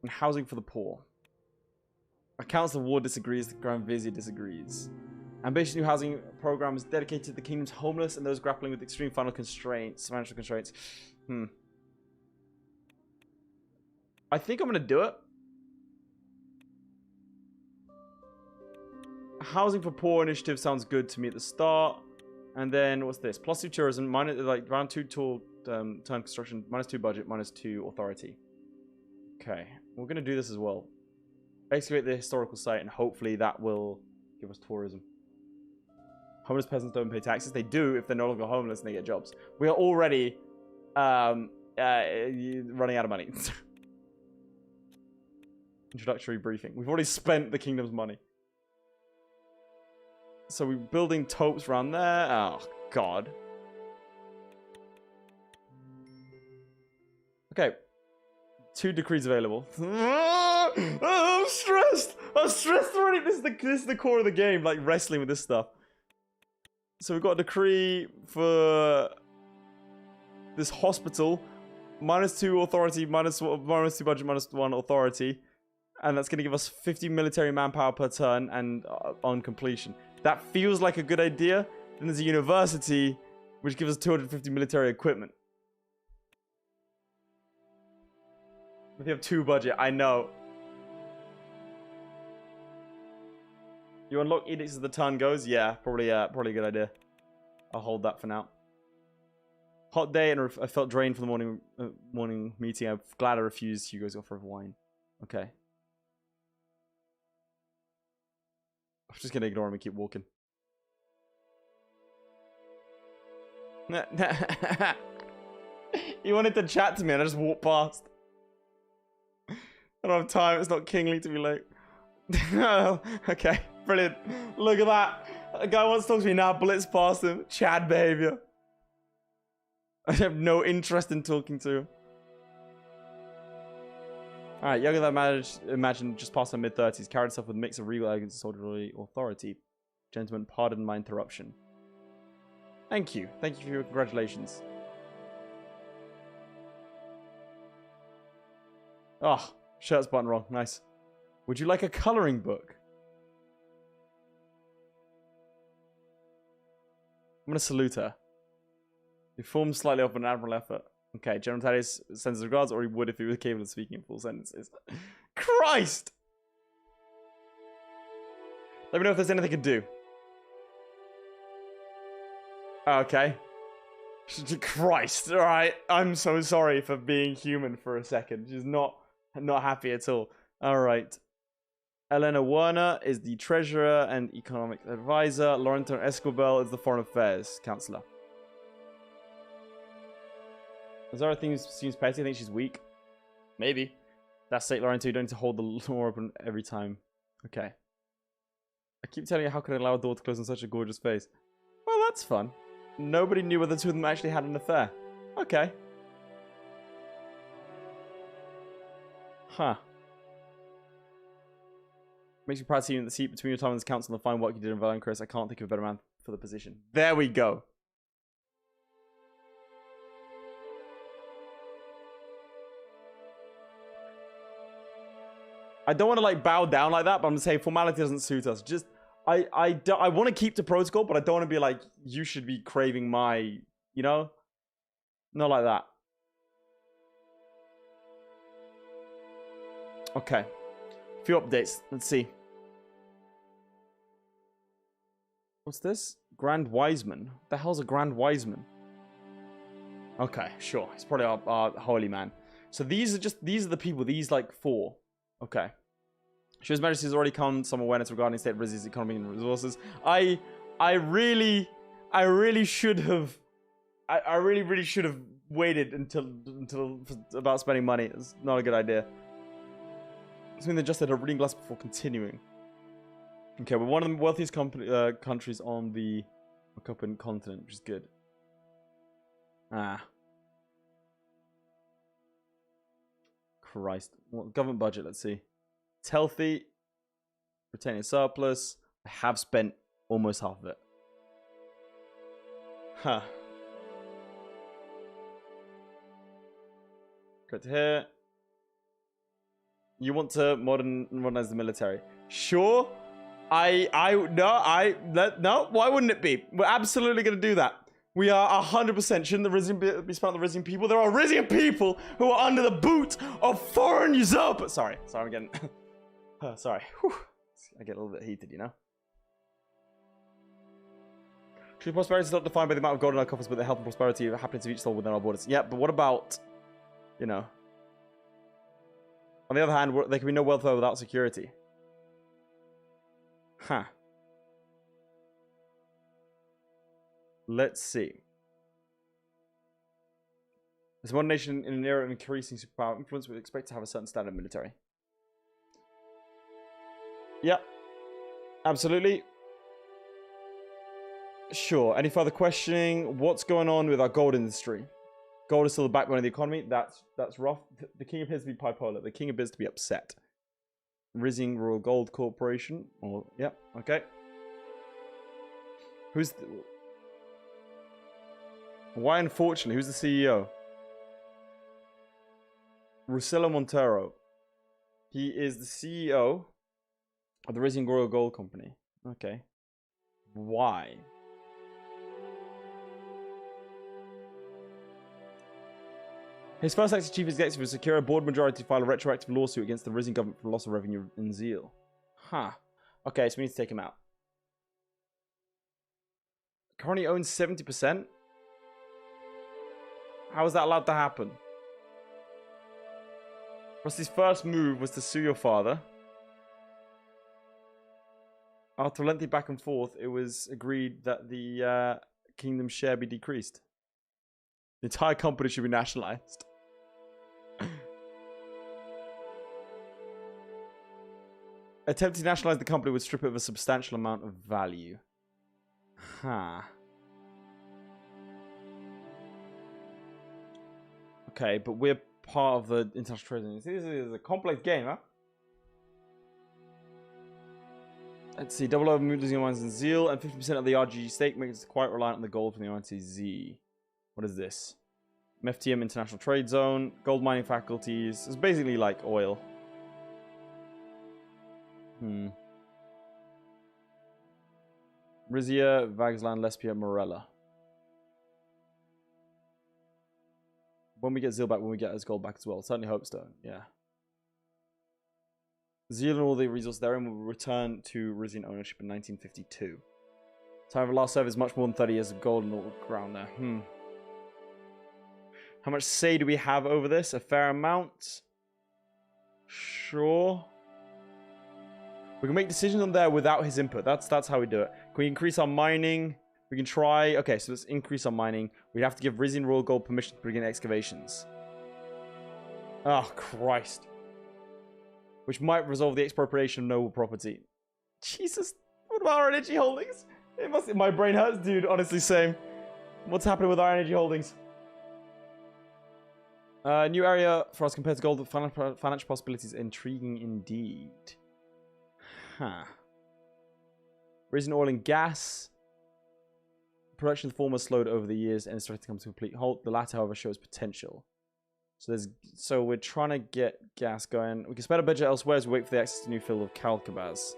And housing for the poor. A council of war disagrees. The Grand Vizier disagrees. Ambitious new housing program is dedicated to the kingdom's homeless and those grappling with extreme financial constraints. I think I'm going to do it. Housing for poor initiative sounds good to me at the start. And then what's this? +2 tourism, minus like round 2 tool turn construction, -2 budget, -2 authority. Okay, we're going to do this as well. Excavate the historical site and hopefully that will give us tourism. Homeless peasants don't pay taxes. They do if they're no longer homeless and they get jobs. We are already running out of money. Introductory briefing. We've already spent the kingdom's money. So we're building topes around there. Oh, God. Okay. 2 decrees available. I'm stressed. I'm stressed already. This is the core of the game, like wrestling with this stuff. So we've got a decree for this hospital. -2 authority, -2 budget, -1 authority. And that's going to give us 50 military manpower per turn and on completion. That feels like a good idea. Then there's a university which gives us 250 military equipment. If you have 2 budget, I know. You unlock edicts as the turn goes? Yeah, probably a good idea. I'll hold that for now. Hot day and I felt drained from the morning meeting. I'm glad I refused Hugo's offer of wine. Okay. I'm just gonna ignore him and keep walking. He wanted to chat to me and I just walked past. I don't have time. It's not kingly to be late. Okay, brilliant. Look at that. A guy wants to talk to me now. Blitz past him. Chad behavior. I have no interest in talking to him. Alright, younger than I imagine, just past her mid-30s. Carried herself with a mix of regal elegance and soldierly authority. Gentlemen, pardon my interruption. Thank you. Thank you for your congratulations. Oh, shirt's button wrong. Nice. Would you like a coloring book? I'm going to salute her. You formed slightly off an admirable effort. Okay, General Thaddeus sends his regards, or he would if he was capable of speaking in full sentences. Christ! Let me know if there's anything I can do. Okay. Christ, alright. I'm so sorry for being human for a second. She's not happy at all. Alright. Elena Werner is the treasurer and economic advisor. Laurentin Escobel is the foreign affairs counselor. Zara seems petty. I think she's weak. Maybe. That's St. Laurent, you don't need to hold the door open every time. Okay. I keep telling you, how could I allow a door to close on such a gorgeous face? Well, that's fun. Nobody knew whether the two of them actually had an affair. Okay. Huh. Makes me proud to see you in the seat between your time in this council and the fine work you did in Valanchris. I can't think of a better man for the position. There we go. I don't want to like bow down like that, but I'm gonna say formality doesn't suit us. Just I want to keep to protocol, but I don't want to be like, you should be craving my, you know, not like that. Okay, a few updates. Let's see. What's this? Grand Wiseman. What the hell's a Grand Wiseman? Okay, sure. It's probably our holy man. So these are the people. These like 4. Okay. His Majesty has already come some awareness regarding state of Rizzi's economy and resources. I really should have waited until about spending money. It's not a good idea. Something that just had a reading glass before continuing. Okay, we're one of the wealthiest countries on the open continent, which is good. Ah. Christ. What government budget, let's see. It's healthy. Retaining a surplus. I have spent almost half of it. Huh. Go to here. You want to modernize the military? Sure. No, why wouldn't it be? We're absolutely going to do that. We are 100%. Shouldn't the Rizian be spent on the Rizian people? There are Rizian people who are under the boot of foreign usurpers. Sorry, I'm getting... sorry. Whew. I get a little bit heated, you know? True prosperity is not defined by the amount of gold in our coffers, but the health and prosperity of happiness of each soul within our borders. Yeah, but what about, you know... On the other hand, there can be no welfare without security. Huh. Let's see. As one nation in an era of increasing superpower influence, we expect to have a certain standard of military. Yep. Absolutely. Sure. Any further questioning? What's going on with our gold industry? Gold is still the backbone of the economy. That's rough. The king appears to be bipolar. The king appears to be upset. Rizzing Royal Gold Corporation. Oh, yep. Okay. Who's... Why, unfortunately? Who's the CEO? Russello Montero. He is the CEO of the Rizzing Royal Gold Company. Okay. Why? His first act as chief executive was to secure a board majority to file a retroactive lawsuit against the Rizian government for loss of revenue in Zeal. Huh. Okay, so we need to take him out. Currently owns 70%? How is that allowed to happen? Rusty's first move was to sue your father. After a lengthy back and forth, it was agreed that the kingdom's share be decreased. The entire company should be nationalized. Attempting to nationalize the company would strip it of a substantial amount of value. Huh. Okay, but we're part of the international trade. This is a complex game, huh? Let's see. Double over losing alliance in Zeal, and 50% of the RGG stake makes it quite reliant on the gold from the ITZ. What is this? MFTM International Trade Zone, gold mining faculties. It's basically like oil. Rizia, Vagsland, Lespia, Morella. When we get Zeal back, when we get his gold back as well. Certainly hope so, yeah. Zeal and all the resources therein will return to Rizian ownership in 1952. Time of last service is much more than 30 years of gold and all ground there. How much say do we have over this? A fair amount? Sure. We can make decisions on there without his input. That's how we do it. Can we increase our mining? We can try... Okay, so let's increase our mining. We'd have to give Rizian Royal Gold permission to begin excavations. Oh, Christ. Which might resolve the expropriation of noble property. Jesus. What about our energy holdings? It must... My brain hurts, dude. Honestly, same. What's happening with our energy holdings? New area for us compared to gold with financial possibilities. Intriguing indeed. Huh. Rizian oil and gas. Production of the former slowed over the years and is starting to come to a complete halt. The latter, however, shows potential. So we're trying to get gas going. We can spend a budget elsewhere as we wait for the access to new field of Calcabaz.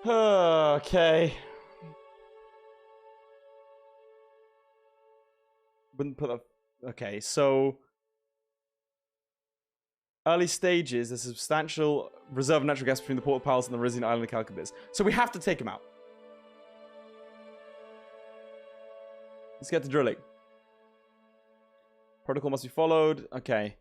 Okay. Wouldn't put that. Okay, so early stages, there's a substantial reserve of natural gas between the Port of Palace and the Rizian Island of Calcabaz. So we have to take him out. Let's get to drilling. Protocol must be followed. Okay.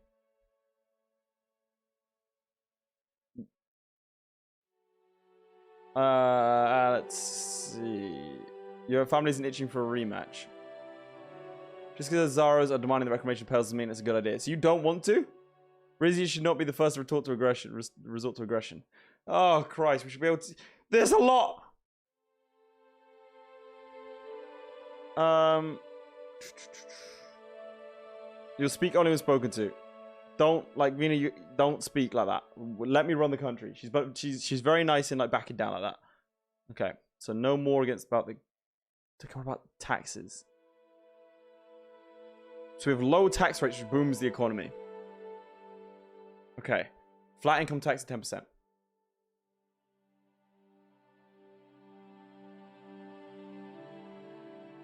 Let's see. Your family isn't itching for a rematch. Just because the Zaros are demanding the reclamation of Pales doesn't mean it's a good idea. So you don't want to? Rizian should not be the first to resort to aggression. Oh, Christ. We should be able to... There's a lot! You'll speak only when spoken to. Don't, like, Vina, you don't speak like that. Let me run the country. She's very nice in, like, backing down like that. Okay. So no more against about taxes. So we have low tax rates, which booms the economy. Okay. Flat income tax at 10%.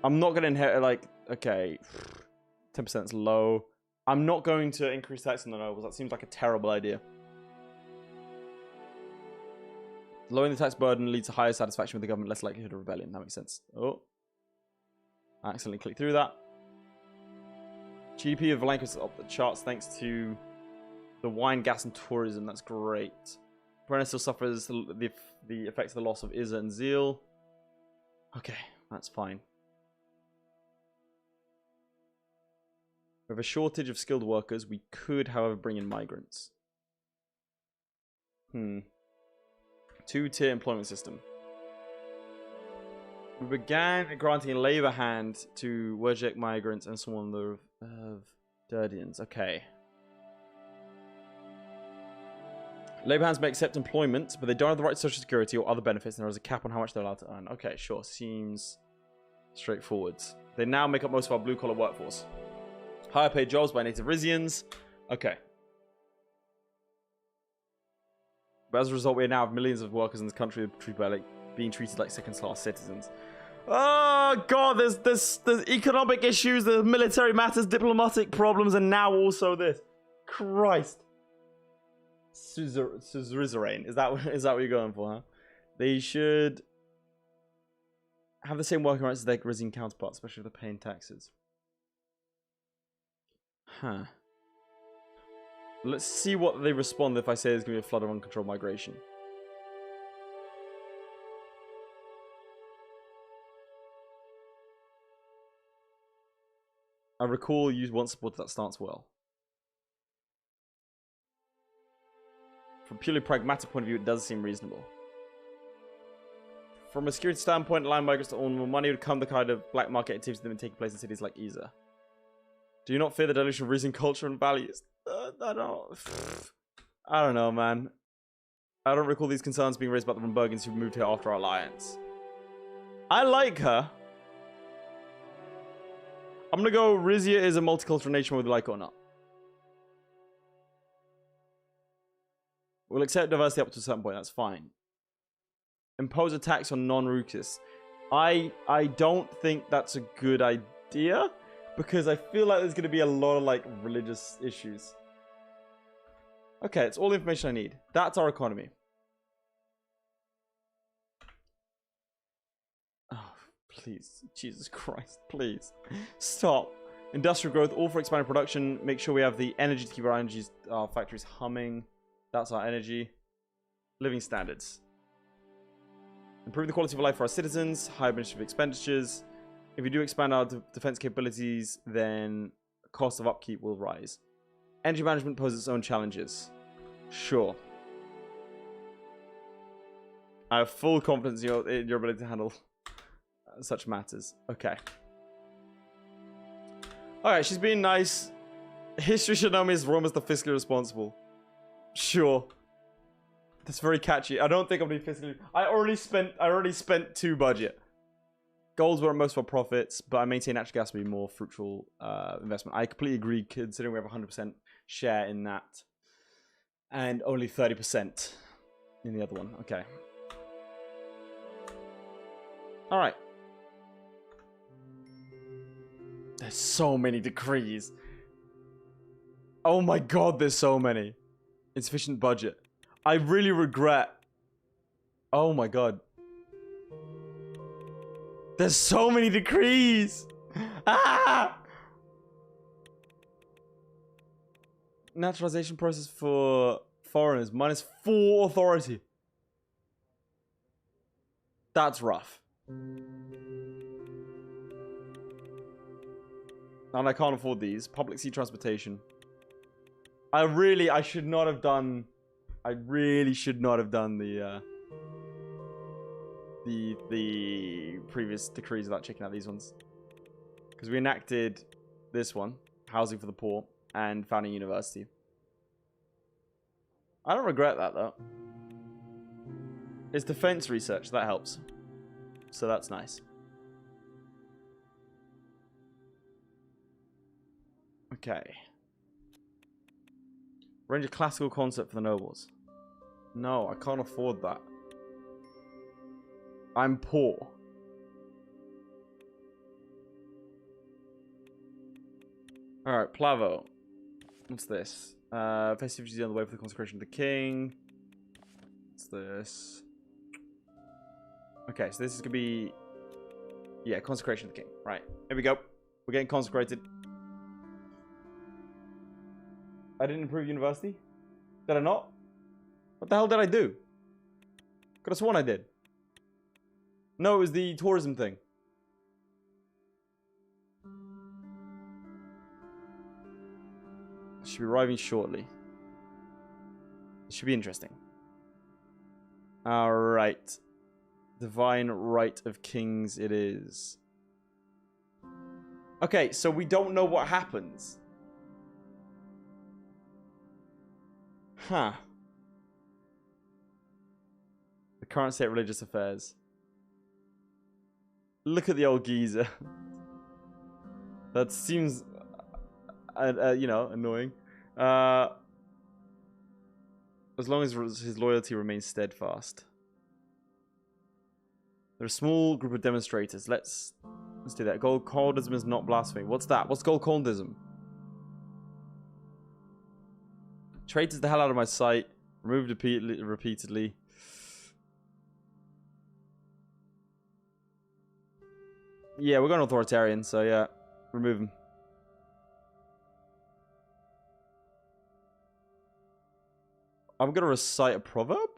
I'm not going to inherit, like, okay. 10% is low. I'm not going to increase tax on the nobles. That seems like a terrible idea. Lowering the tax burden leads to higher satisfaction with the government, less likelihood of rebellion. That makes sense. Oh. I accidentally clicked through that. GDP of Valenka is up the charts thanks to the wine, gas, and tourism. That's great. Brenna still suffers the effects of the loss of Izza and Zeal. Okay, that's fine. We have a shortage of skilled workers. We could, however, bring in migrants. Two-tier employment system. We began granting a labor hand to Wurjek migrants and some of Durdians. Okay. Labor hands may accept employment, but they don't have the right to social security or other benefits, and there is a cap on how much they're allowed to earn. Okay, sure. Seems straightforward. They now make up most of our blue-collar workforce. Higher paid jobs by native Rizians. Okay. But as a result, we now have millions of workers in this country being treated like second-class citizens. Oh god, there's economic issues, there's military matters, diplomatic problems, and now also this. Christ. Suzerain. Is that what you're going for, huh? They should have the same working rights as their Rizian counterparts, especially if they're paying taxes. Huh. Let's see what they respond if I say there's going to be a flood of uncontrolled migration. I recall you once supported that stance well. From a purely pragmatic point of view, it does seem reasonable. From a security standpoint, allowing migrants to earn more money would come the kind of black market activities that have been taking place in cities like iZHuzzah. Do you not fear the dilution of Rizian culture and values? I don't know, man. I don't recall these concerns being raised about the Rumburgians who moved here after our alliance. I like her. I'm gonna go Rizia is a multicultural nation whether we like it or not. We'll accept diversity up to a certain point, that's fine. Impose a tax on non-Rukis. I don't think that's a good idea, because I feel like there's gonna be a lot of like religious issues. Okay, it's all the information I need. That's our economy. Oh, please. Jesus Christ, please. Stop. Industrial growth, all for expanded production. Make sure we have the energy to keep our factories humming. That's our energy. Living standards. Improve the quality of life for our citizens. High administrative expenditures. If we do expand our defense capabilities, then cost of upkeep will rise. Energy management poses its own challenges. Sure. I have full confidence in your ability to handle such matters. Okay. Alright, she's being nice. History should know me as Rome as the fiscally responsible. Sure. That's very catchy. I don't think I'm being fiscally... I already spent 2 budget. Golds were most of our profits, but I maintain natural gas will be more fruitful investment. I completely agree, considering we have 100% share in that. And only 30% in the other one. Okay. Alright. There's so many decrees. Oh my god, there's so many. Insufficient budget. I really regret... Oh my god. There's so many decrees! Ah! Naturalization process for foreigners. -4 authority. That's rough. And I can't afford these. Public sea transportation. I should not have done... I really should not have done the previous decrees without checking out these ones. Because we enacted this one. Housing for the poor. And founding university. I don't regret that, though. It's defense research. That helps. So that's nice. Okay. Arrange a classical concert for the nobles. No, I can't afford that. I'm poor. Alright, Plavo. What's this? Festivities on the way for the consecration of the king. What's this? Okay, so this is gonna be... Yeah, consecration of the king. Right, here we go. We're getting consecrated. I didn't improve university? Did I not? What the hell did I do? Could have sworn I did. No, it was the tourism thing. Should be arriving shortly. It should be interesting. Alright. Divine right of kings it is. Okay, so we don't know what happens. Huh. The current state of religious affairs. Look at the old geezer. That seems, you know, annoying. As long as his loyalty remains steadfast. They're a small group of demonstrators. Let's do that. Gold-coldism is not blasphemy. What's that? What's gold-coldism? Traitors the hell out of my sight. Removed repeatedly. Yeah, we're going authoritarian, so yeah. Remove him. I'm going to recite a proverb?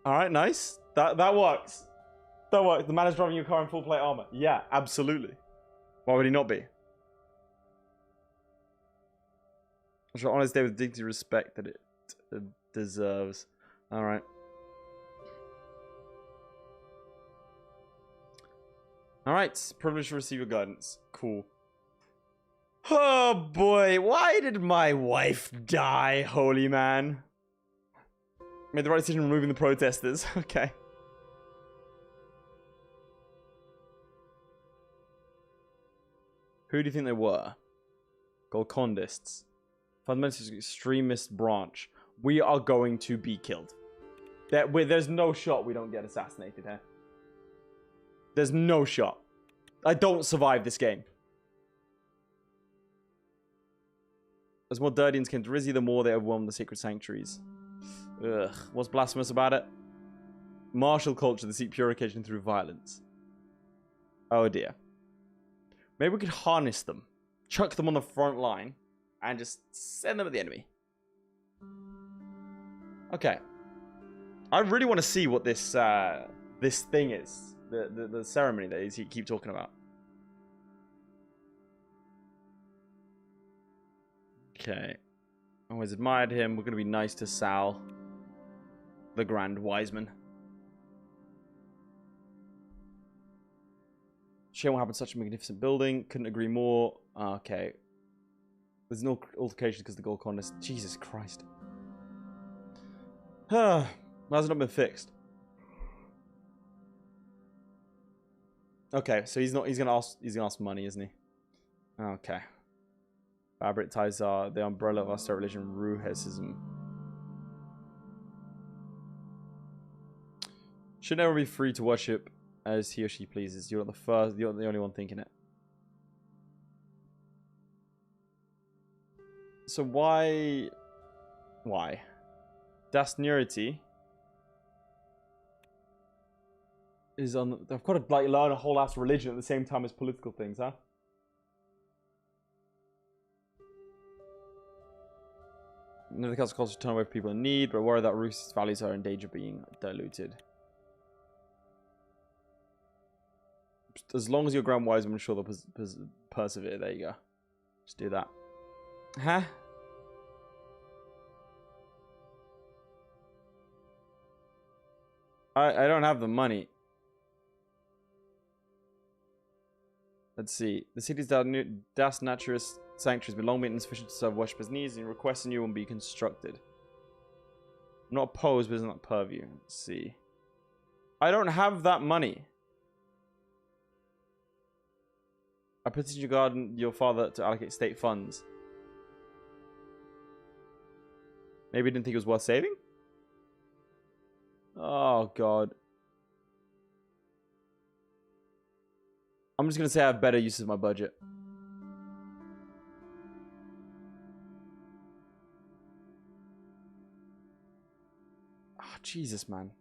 Alright, nice. That works. That works. The man is driving your car in full plate armor. Yeah, absolutely. Why would he not be? I shall honor his day with dignity and respect that it deserves. Alright. Alright, privileged to receive your guidance. Cool. Oh boy, why did my wife die, holy man? Made the right decision removing the protesters. Okay. Who do you think they were? Golcondists. Fundamentalist extremist branch. We are going to be killed. There's no shot we don't get assassinated here. There's no shot. I don't survive this game. As more Dirdians came to Rizzi, the more they overwhelmed the sacred sanctuaries. Ugh. What's blasphemous about it? Martial culture that seek purification through violence. Oh dear. Maybe we could harness them. Chuck them on the front line. And just send them at the enemy. Okay. I really want to see what this this thing is. The ceremony that he keep talking about. Okay. Always admired him. We're going to be nice to Sal. The Grand Wiseman. Shame what happened to such a magnificent building. Couldn't agree more. Okay. There's no altercation because the gold contest. Jesus Christ. How's it not been fixed? Okay, so he's gonna ask money, isn't he? Okay. Fabric ties are the umbrella of our star religion, Ruhesism. Should never be free to worship as he or she pleases. You're not the first, you're the only one thinking it. So why? Dasnurity is on. I've got to like learn a whole ass religion at the same time as political things, huh? None of the council calls to turn away from people in need, but worry that Roost's values are in danger of being diluted. As long as you're Grand Wise, I'm sure they'll persevere. There you go. Just do that. Huh? I don't have the money. Let's see. The city's Das Naturist sanctuaries belong to insufficient to serve worshippers' needs, and request a new one be constructed. I'm not opposed, but isn't that purview? Let's see. I don't have that money. I petitioned your father to allocate state funds. Maybe he didn't think it was worth saving? Oh, God. I'm just going to say I have better uses of my budget. Oh, Jesus, man.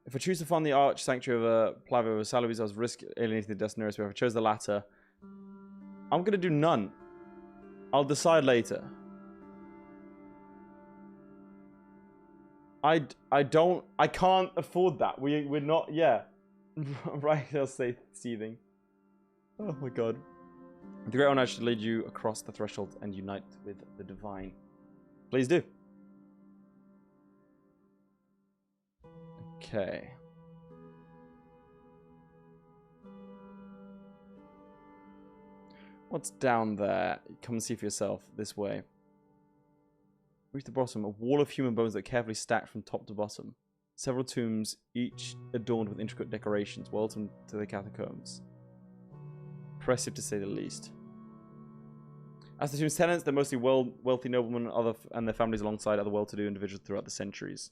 If I choose to fund the Arch Sanctuary over Plavo over salaries, I was risk alienating the Destinarius. But if I chose the latter, I'm going to do none. I'll decide later. I can't afford that. We're not, yeah. Right, I'll say seething. Oh my God. The Great One should lead you across the threshold and unite with the divine. Please do. Okay. What's down there? Come and see for yourself. This way. Reach the bottom. A wall of human bones that are carefully stacked from top to bottom. Several tombs, each adorned with intricate decorations. Welcome to the catacombs. Impressive to say the least. As the tomb's tenants, they're mostly wealthy noblemen and their families alongside other well-to-do individuals throughout the centuries.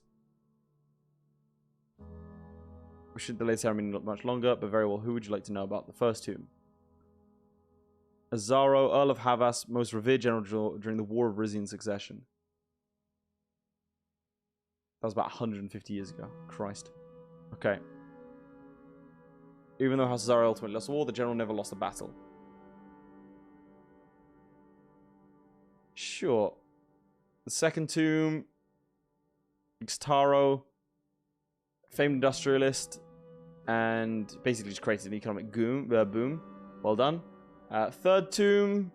We shouldn't delay the ceremony not much longer, but very well. Who would you like to know about the first tomb? Azaro, Earl of Havas, most revered general during the War of Rizian Succession. That was about 150 years ago. Christ. Okay. Even though House Azaro ultimately lost the war, the general never lost a battle. Sure. The second tomb. Ixtaro. Famed industrialist. And basically just created an economic boom. Well done. Third tomb.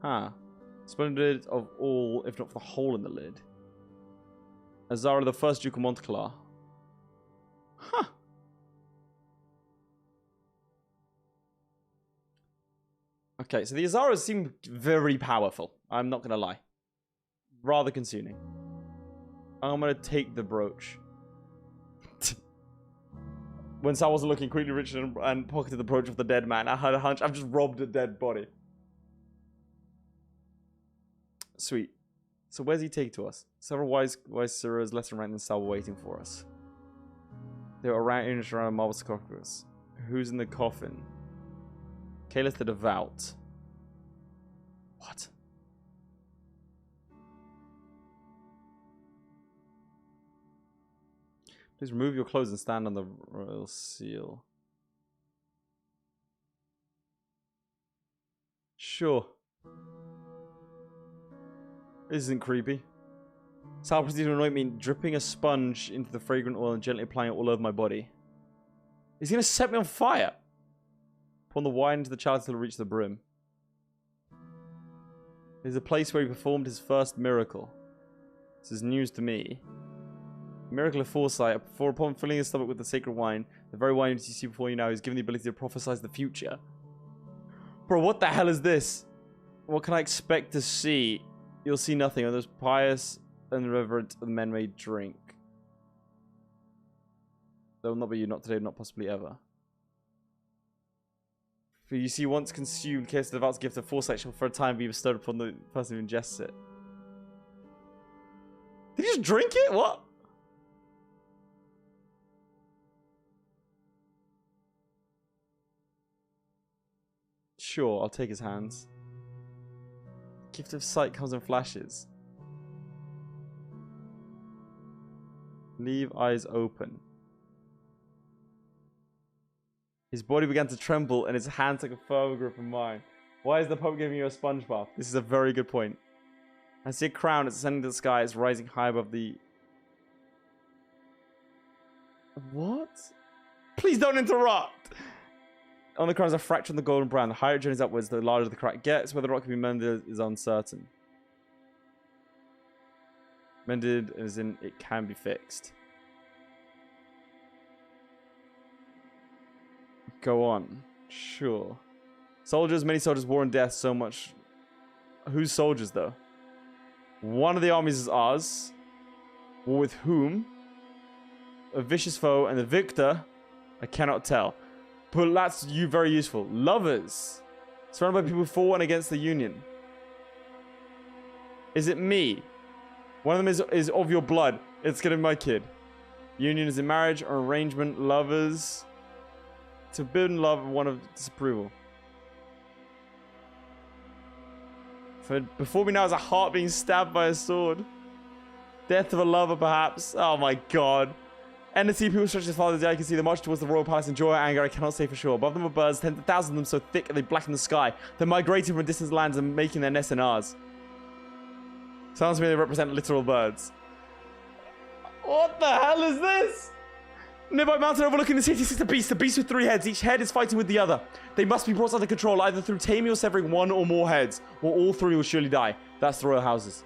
Huh. Splendid of all, if not for the hole in the lid. Azara, the first Duke of Montclar. Huh. Okay, so the Azaras seem very powerful. I'm not going to lie. Rather consuming. I'm going to take the brooch. When Sal wasn't looking, quickly reached and pocketed the brooch of the dead man. I had a hunch. I've just robbed a dead body. Sweet. So where's he take to us? Several wise sirras less than right than Sal were waiting for us. They were around a marble sarcophagus. Who's in the coffin? Kalis the Devout. What? Please remove your clothes and stand on the royal seal. Sure. This isn't creepy. Sal proceeded to anoint me, dripping a sponge into the fragrant oil and gently applying it all over my body. He's going to set me on fire. Pour the wine into the chalice till it reached the brim. There's a place where he performed his first miracle. This is news to me. Miracle of foresight. For upon filling his stomach with the sacred wine, the very wine you see before you now is given the ability to prophesy the future. Bro, what the hell is this? What can I expect to see? You'll see nothing. Those pious and reverent men may drink. There will not be you, not today, not possibly ever. For you see, once consumed, Chaos the Devout's gift of foresight shall for a time be bestowed upon the person who ingests it. Did he just drink it? What? Sure, I'll take his hands. Gift of sight comes in flashes. Leave eyes open. His body began to tremble and his hands took a firm grip of mine. Why is the Pope giving you a sponge bath? This is a very good point. I see a crown that's ascending to the sky. It's rising high above the... What? Please don't interrupt! On the crown is a fracture in the golden brown. The higher it journeys upwards, the larger the crack gets. Whether the rock can be mended is uncertain. Mended as in it can be fixed. Go on. Sure. Soldiers, many soldiers, war and death, so much. Whose soldiers, though? One of the armies is ours. War with whom? A vicious foe, and the victor, I cannot tell. But that's very useful. Lovers. Surrounded by people for and against the Union. Is it me? One of them is of your blood. It's gonna be my kid. Union is in marriage or arrangement. Lovers. To forbidden love and one of disapproval. For before me now is a heart being stabbed by a sword. Death of a lover, perhaps. Oh my god. Enmity, people stretch as far as the eye can see. They march towards the royal palace in joy or anger. I cannot say for sure. Above them are birds, tens of thousands of them so thick they blacken the sky. They're migrating from distant lands and making their nests in ours. Sounds to me they represent literal birds. What the hell is this? Nearby mountain overlooking the city sits a beast with 3 heads. Each head is fighting with the other. They must be brought under control either through taming or severing one or more heads, or all 3 will surely die. That's the royal houses.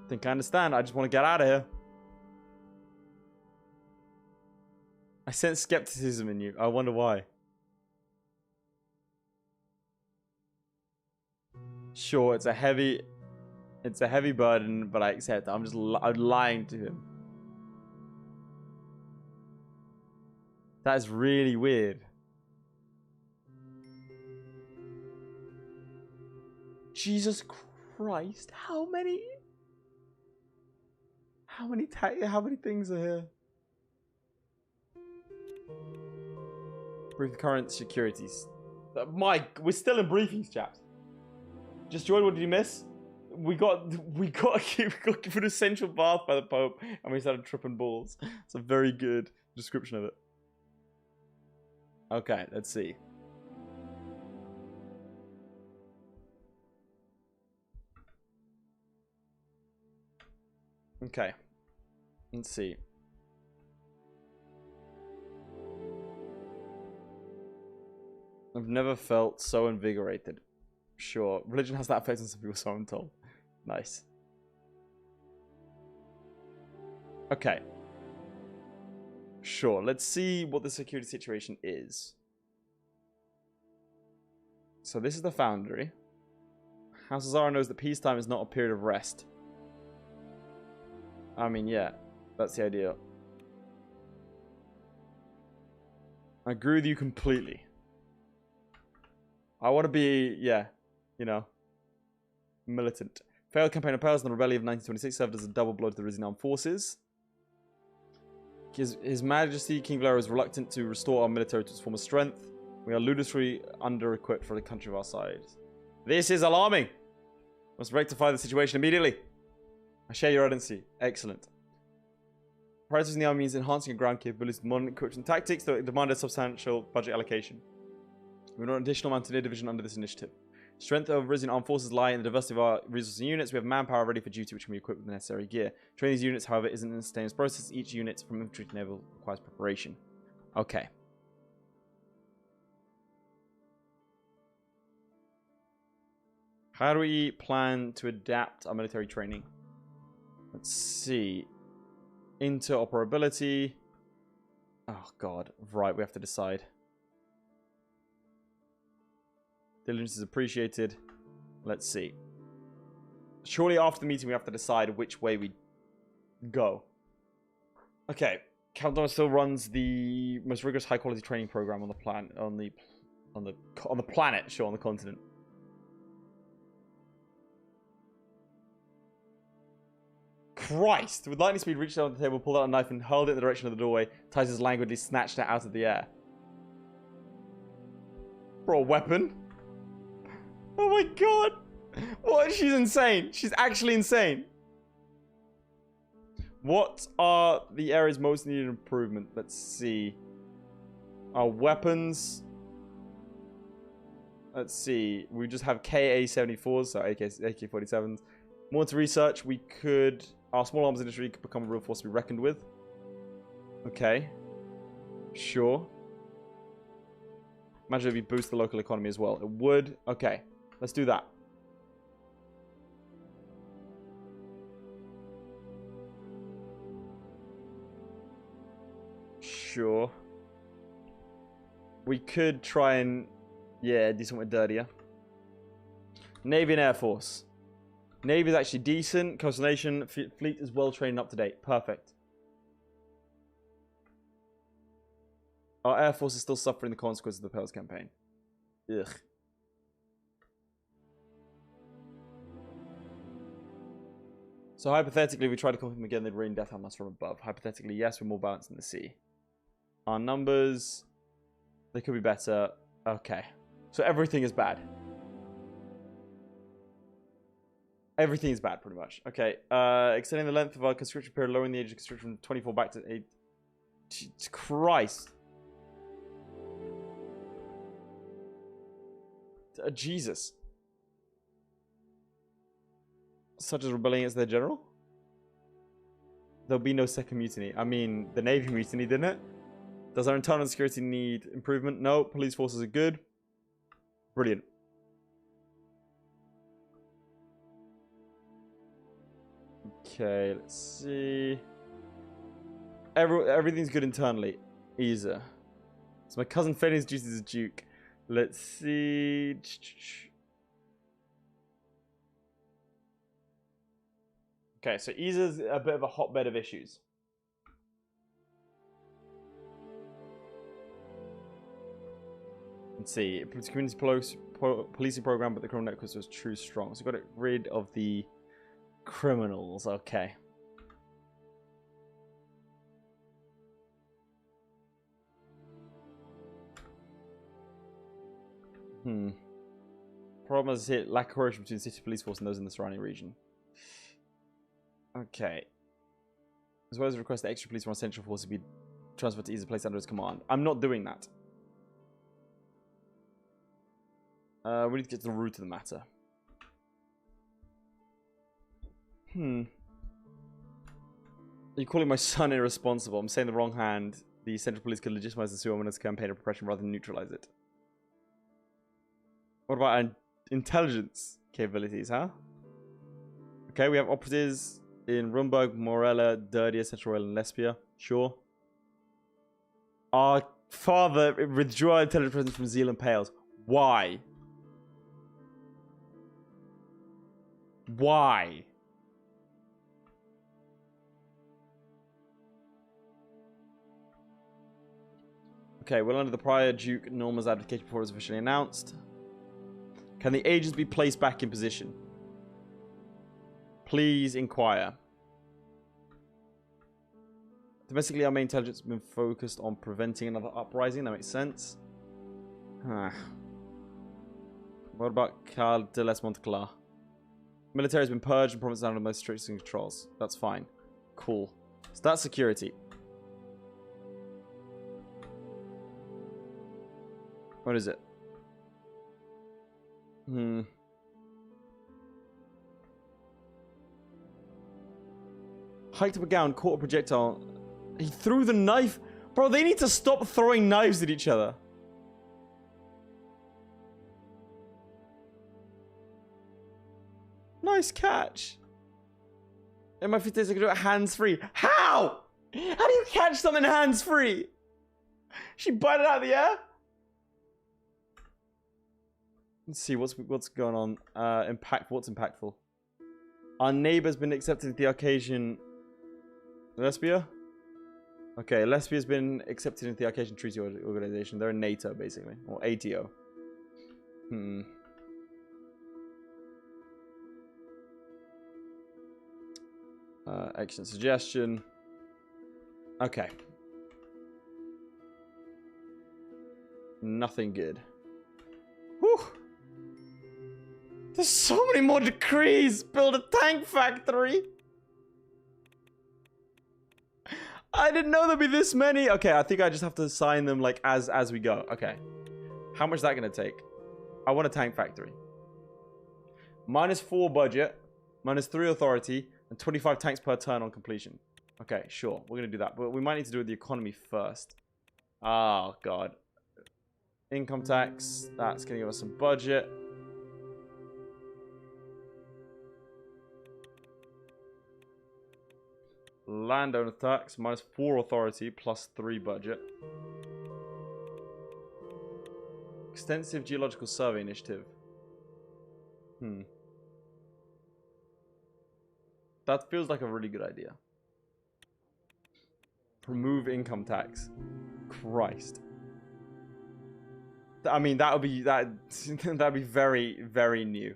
I think I understand. I just want to get out of here. I sense skepticism in you. I wonder why. Sure, it's a heavy burden, but I accept. I'm lying to him. That is really weird. Jesus Christ. How many things are here? Brief the current securities. Mike, we're still in briefings, chaps. Just joined. What did you miss? We got given a central bath by the Pope, and we started tripping balls. It's a very good description of it. Okay, let's see. Okay, let's see. I've never felt so invigorated. Sure, religion has that effect on some people, so I'm told. Nice. Okay. Sure, let's see what the security situation is. So this is the foundry. House Azara knows that peacetime is not a period of rest. I mean, yeah, that's the idea. I agree with you completely. I want to be, yeah, you know, militant. Failed campaign of powers in the rebellion of 1926 served as a double blow to the Risen Armed Forces. His Majesty King Valera is reluctant to restore our military to its former strength. We are ludicrously under-equipped for the country of our size. This is alarming. Must rectify the situation immediately. I share your urgency. Excellent. Priorities in the army means enhancing your ground capabilities with modern equipment and tactics that demand a substantial budget allocation. We want an additional mountaineer division under this initiative. Strength of Risen Armed Forces lie in the diversity of our resources and units. We have manpower ready for duty, which can be equipped with the necessary gear. Training these units, however, isn't an instantaneous process. Each unit, from infantry to naval, requires preparation. Okay. How do we plan to adapt our military training? Let's see. Interoperability. Oh, God. Right, we have to decide. Diligence is appreciated. Let's see. Surely after the meeting we have to decide which way we go. Okay. Countdown still runs the most rigorous high quality training program on the planet, on the planet, sure, on the continent. Christ! With lightning speed, reached down the table, pulled out a knife and hurled it in the direction of the doorway. Titus languidly snatched it out of the air. For a weapon? Oh my god! What? She's insane. She's actually insane. What are the areas most needed improvement? Let's see. Our weapons. Let's see. We just have KA-74s, so AK-47s. More to research. We could... Our small arms industry could become a real force to be reckoned with. Okay. Sure. Imagine if we boost the local economy as well. It would. Okay. Let's do that. Sure. We could try and, yeah, do something dirtier. Navy and Air Force. Navy is actually decent. Coastal Nation. Fleet is well trained and up to date. Perfect. Our Air Force is still suffering the consequences of the Pearls campaign. Ugh. So hypothetically, if we try to conquer them again, they'd rain death on us from above. Hypothetically, yes, we're more balanced in the sea. Our numbers, they could be better. Okay. So everything is bad. Everything is bad, pretty much. Okay. Extending the length of our conscription period, lowering the age of conscription from 24 back to 8. Christ. Jesus. Such as rebelling against their general? There'll be no second mutiny. I mean, the Navy mutiny, didn't it? Does our internal security need improvement? No. Police forces are good. Brilliant. Okay, let's see. Everything's good internally. Easier. So my cousin failing his duties as a duke. Let's see. Okay, so Isa's a bit of a hotbed of issues. Let's see. It's a community policing program, but the criminal network was true strong. So we got rid of the criminals. Okay. Problem has hit lack of coordination between the city police force and those in the surrounding region. Okay. As well as request the extra police from our central force to be transferred to ease the place under his command. I'm not doing that. We need to get to the root of the matter. Are you calling my son irresponsible? I'm saying the wrong hand. The central police could legitimize the Suominous campaign of repression rather than neutralize it. What about intelligence capabilities, huh? Okay, we have operatives in Rumburg, Morella, Dirtier, Central Royal, and Lesbia. Sure. Our father withdrew our intelligence presence from Zealand Pales. Why? Why? Okay, well, under the prior Duke, Norma's abdication before it was officially announced. Can the agents be placed back in position? Please inquire. Domestically, our main intelligence has been focused on preventing another uprising. That makes sense. What about Carl de Les Montclar? Military has been purged and promised under the most strict controls. That's fine. Cool. So that's security. What is it? Hiked up a gown, caught a projectile. He threw the knife. Bro, they need to stop throwing knives at each other. Nice catch. In my 50s, I could do it hands-free. How? How do you catch something hands-free? She butted it out of the air? Let's see what's going on. What's impactful? Our neighbor's been accepted into the Arcasian Lesbia. Okay, Lesbia's been accepted into the Arcasian Treaty Organization. They're in NATO basically, or ATO. Excellent suggestion. Okay. Nothing good. Whew. There's so many more decrees. Build a tank factory. I didn't know there'd be this many. Okay, I think I just have to sign them like as we go. Okay. How much is that going to take? I want a tank factory. -4 budget, -3 authority, and 25 tanks per turn on completion. Okay, sure. We're going to do that. But we might need to do it with the economy first. Oh, God. Income tax. That's going to give us some budget. Landowner tax. -4 authority, +3 budget. Extensive geological survey initiative. That feels like a really good idea. Remove income tax. Christ. I mean, that would be that'd be very, very new.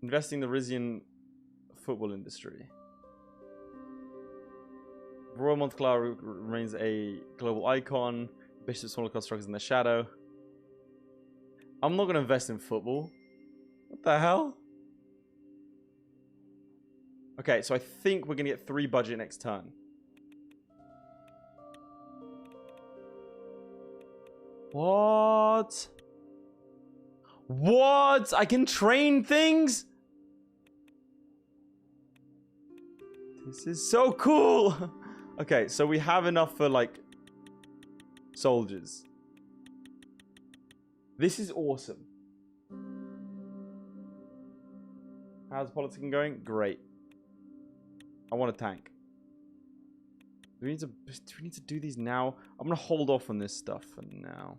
Investing in the Rizian football industry. Royal Montclar remains a global icon. Bishop's Holocaust struggles in the shadow. I'm not going to invest in football. What the hell? Okay, so I think we're going to get 3 budget next turn. What? What? I can train things? This is so cool. Okay, so we have enough for, like, soldiers. This is awesome. How's politicking going? Great. I want a tank. Do we need to do these now? I'm going to hold off on this stuff for now.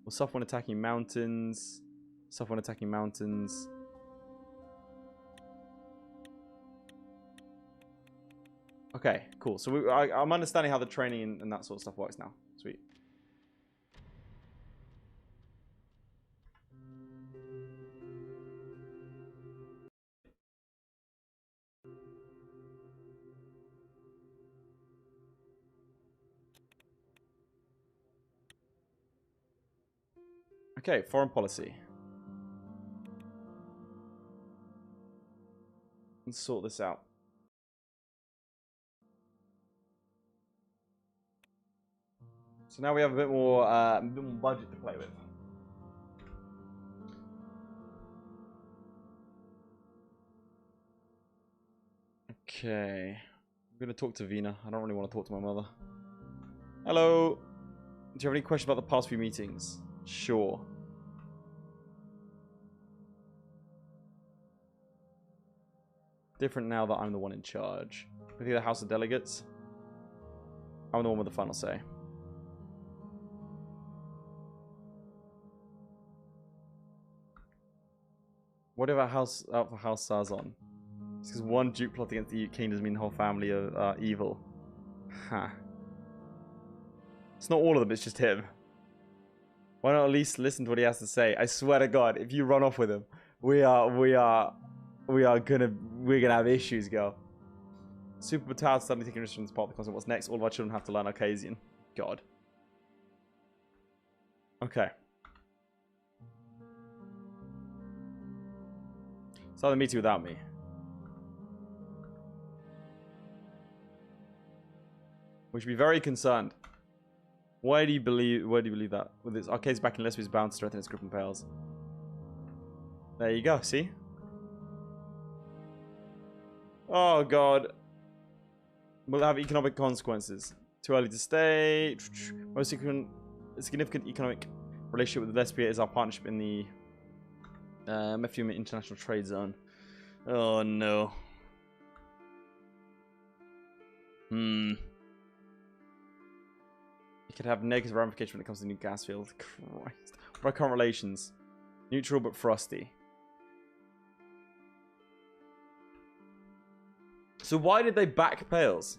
We'll suffer when attacking mountains. Suffer when attacking mountains. . Okay, cool. So I'm understanding how the training and that sort of stuff works now. Sweet. Okay, foreign policy. Let's sort this out. So now we have a bit more budget to play with. Okay. I'm going to talk to Vina. I don't really want to talk to my mother. Hello. Do you have any questions about the past few meetings? Sure. Different now that I'm the one in charge. With the House of Delegates, I'm the one with the final say. What if I out for House Sazon? It's because one Duke plot against the king doesn't mean the whole family are evil. Ha. It's not all of them, it's just him. Why not at least listen to what he has to say? I swear to God, if you run off with him, we're gonna have issues, girl. Super Battalion suddenly taking interest in this part of the concept. What's next? All of our children have to learn Arcasian. God. Okay. Start the meeting without me. We should be very concerned. Why do you believe that? With its Arcades back in Lesbia's bound to strengthen its grip and pales. There you go, see? Oh god. Will it have economic consequences? Too early to stay. Most significant economic relationship with Lesbia is our partnership in the Mephium International Trade Zone. Oh no. It could have negative ramifications when it comes to new gas fields. Christ. What about current relations? Neutral but frosty. So why did they back Pales?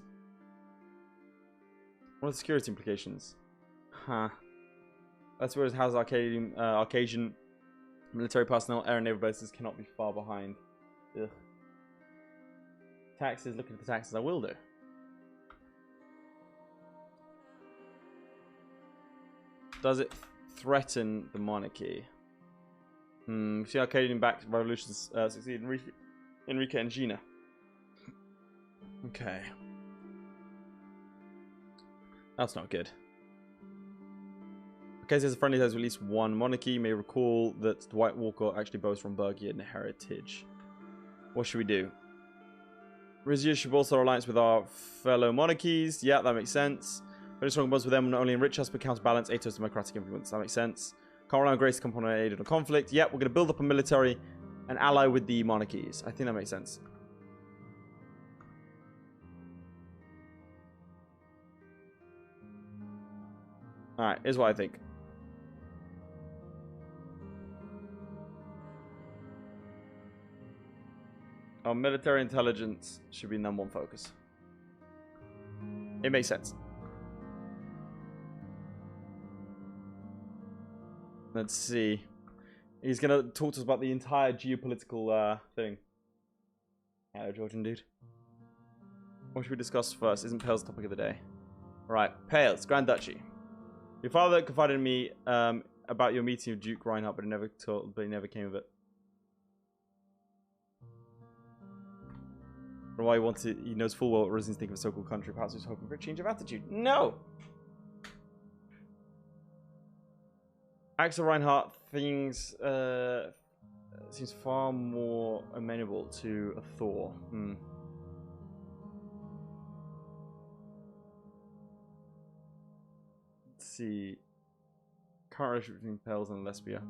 What are the security implications? Huh. That's where it has Arcasian military personnel, air and naval bases cannot be far behind. Ugh. Taxes, looking at the taxes, I will do. Does it threaten the monarchy? See Arcadian-backed revolutions succeed in Aeryka and Gina. Okay. That's not good. Okay, so as a friendly has at least one monarchy. You may recall that the White Walker actually boasts from Burgian heritage. What should we do? Rizia should bolster our alliance with our fellow monarchies. Yeah, that makes sense. Very strong bonds with them will not only enrich us but counterbalance Ato's democratic influence. That makes sense. Can't rely on grace to come upon an aid in a conflict. Yep, we're going to build up a military and ally with the monarchies. I think that makes sense. Alright, here's what I think. Our military intelligence should be number one focus. It makes sense. Let's see. He's going to talk to us about the entire geopolitical thing. Hello, Georgian dude. What should we discuss first? Isn't Pales the topic of the day? Right, Pales, Grand Duchy. Your father confided in me about your meeting with Duke Reinhardt, but he never came of it. Or why he knows full well what reasons think of a so-called country. Perhaps he's hoping for a change of attitude. No! Axel Reinhardt seems far more amenable to a Thor. Let's see. Current relationship between Pales and Lesbia.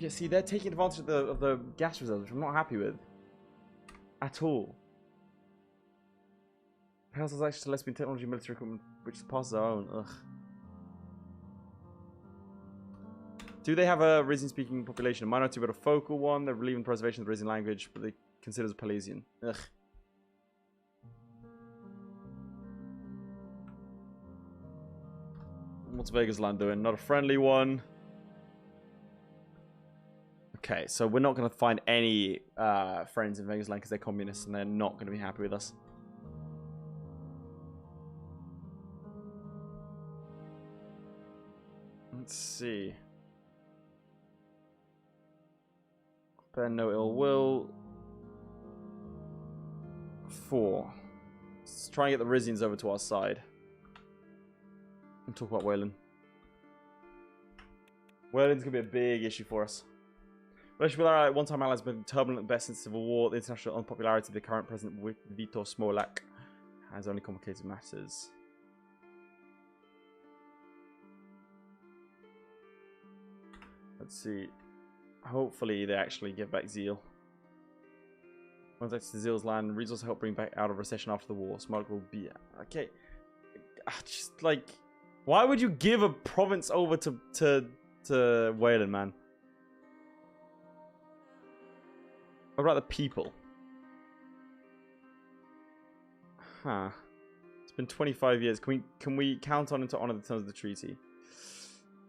Yeah, see, they're taking advantage of the gas reserves, which I'm not happy with. At all. Pales has access to lesbian technology and military equipment, which surpasses our own. Ugh. Do they have a Rizian-speaking population? A minority but a focal one. They believe in preservation of the Rizian language, but they considered as Pelasian. Ugh. What's Vegas land doing? Not a friendly one. Okay, so we're not going to find any friends in Vegas land because they're communists and they're not going to be happy with us. Let's see. Bear no ill will. 4. Let's try and get the Rizians over to our side. And talk about Wayland. Wayland's going to be a big issue for us. Relationship with our one-time allies has been turbulent at best since Civil War. The international unpopularity of the current president, Vitor Smolak, has only complicated matters. Let's see. Hopefully they actually give back Zeal. Once that's Zeal's land, resources help bring back out of recession after the war. Smolak will be... Okay. Just like... Why would you give a province over to Wayland, man? What about the people? Huh. It's been 25 years. Can we count on it to honor the terms of the treaty?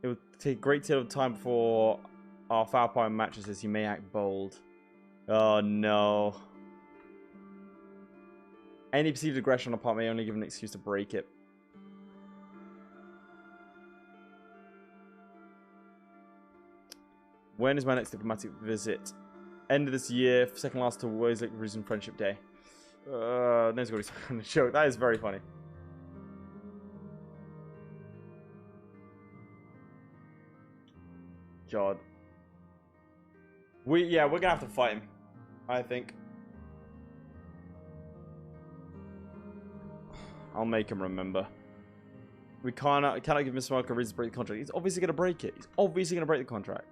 It would take a great deal of time before our foul power matches as he may act bold. Oh no. Any perceived aggression on our part may only give an excuse to break it. When is my next diplomatic visit? End of this year, second last to Wayslake Reason Friendship Day. There's got to be some kind of joke. That is very funny. God. We're gonna have to fight him, I think. I'll make him remember. We cannot give Mr. Smoke a reason to break the contract. He's obviously gonna break it. He's obviously gonna break the contract.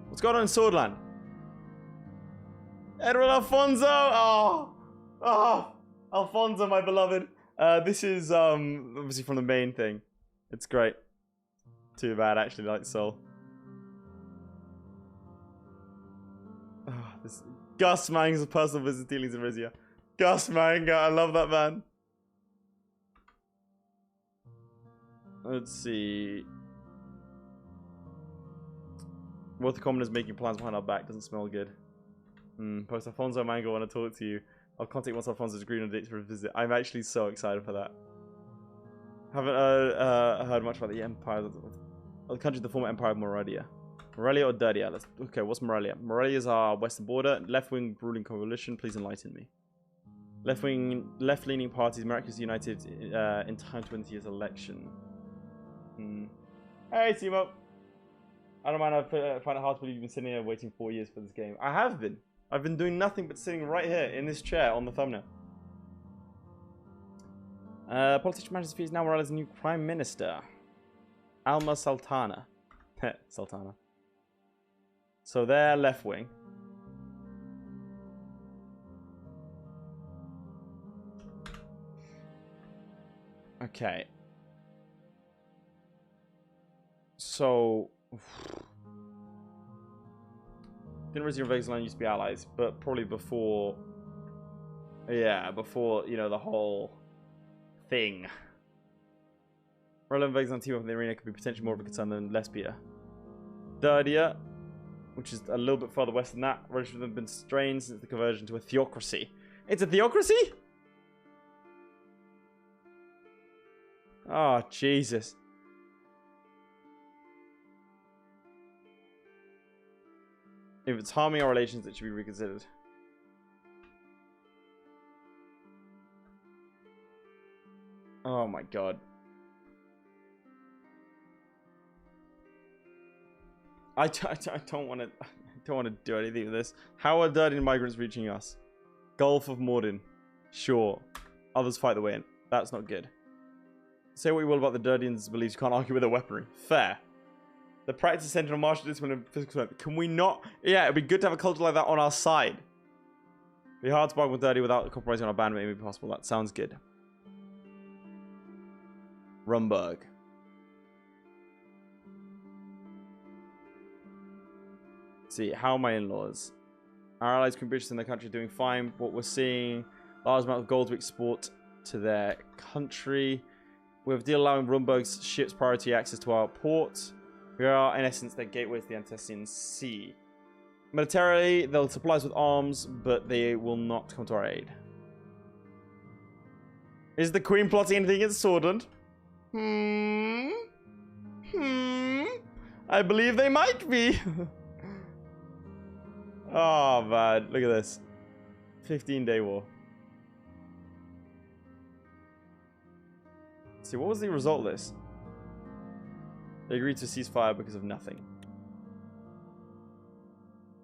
What's going on in Swordland? Edward Alfonso! Oh, Alfonso, my beloved. This is obviously from the main thing. It's great. Too bad, actually, like Soul. This Gus Manga's personal business dealings in Rizia. Gus Manga, I love that man. Let's see. What the commoners making plans behind our back doesn't smell good. Post Alfonso Mango, want to talk to you. I'll contact once Alfonso's agreed on a date for a visit. I'm actually so excited for that. Haven't heard much about the empire, the country, the former empire of Moradia. Morelia or Dirdia? Okay, what's Morelia? Morelia is our western border. Left-wing ruling coalition. Please enlighten me. Left-leaning parties miraculously united in time to win this year's election. Hey, Timo. I don't mind. I find it hard to believe you've been sitting here waiting 4 years for this game. I have been. I've been doing nothing but sitting right here in this chair on the thumbnail. Politician manages fees now Morales' new prime minister, Alma Sultana. Sultana. So they're left wing. Okay. So didn't Rizzi and Vegas Land used to be allies, but probably before, yeah, before, you know, the whole thing. Roland and Vegas Land team up in the arena could be potentially more of a concern than Lesbia. Dirdia, which is a little bit further west than that, relations with them have been strained since the conversion to a theocracy. It's a theocracy? Oh, Jesus. If it's harming our relations, it should be reconsidered. Oh my god. I don't want to do anything with this. How are Durdian migrants reaching us? Gulf of Morden. Sure. Others fight the way in. That's not good. Say what you will about the Durdians' beliefs, you can't argue with their weaponry. Fair. The practice centered on martial discipline and physical strength. Can we not? Yeah, it'd be good to have a culture like that on our side. It'd be hard to bargain with Dirty without compromising on our band, but it may be possible. That sounds good. Rumburg. Let's see, how are my in-laws? Our allies can British in their country doing fine. What we're seeing, large amount of gold to export to their country. We have a deal allowing Rumberg's ships priority access to our port. We are, in essence, their gateway to the Antessian Sea. Militarily, they'll supply us with arms, but they will not come to our aid. Is the Queen plotting anything against Swordland? I believe they might be. Oh, man. Look at this. 15-day war. Let's see, what was the result of this? They agreed to ceasefire because of nothing.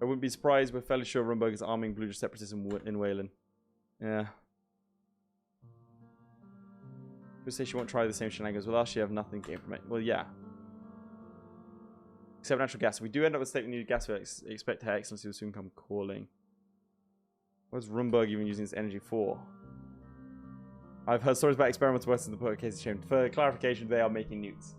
I wouldn't be surprised. We're fairly sure Rumberg is arming Blue separatism in Wayland. Yeah. People say she won't try the same shenanigans with us. She have nothing to gain from it. Well, yeah. Except natural gas. If we do end up with state new gas, we expect Her Excellency will soon come calling. What's Rumberg even using this energy for? I've heard stories about experiments worse than the put case of For clarification, they are making nukes.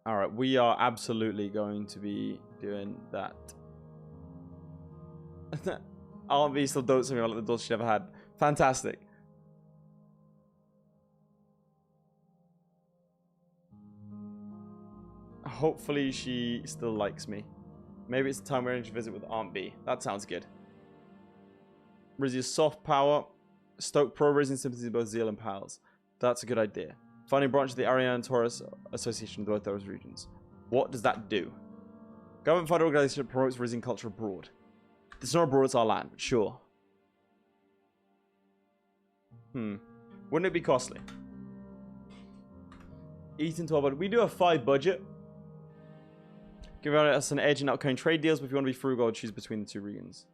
Alright, we are absolutely going to be doing that. RB still dotes something like the daughter she never had. Fantastic. Hopefully she still likes me. Maybe it's the time we're going to visit with Aunt B. That sounds good. Rizzi's soft power. Stoke pro-raising sympathies in both Zeal and Pals. That's a good idea. Finding a branch of the Aryan and Taurus Association of both those regions. What does that do? Government-funded organization that promotes Rizzian culture abroad. It's not abroad, it's our land, but sure. Wouldn't it be costly? Eat into our budget. We do have 5 budget. Give us an edge in outgoing trade deals, but if you want to be frugal, choose between the 2 regions.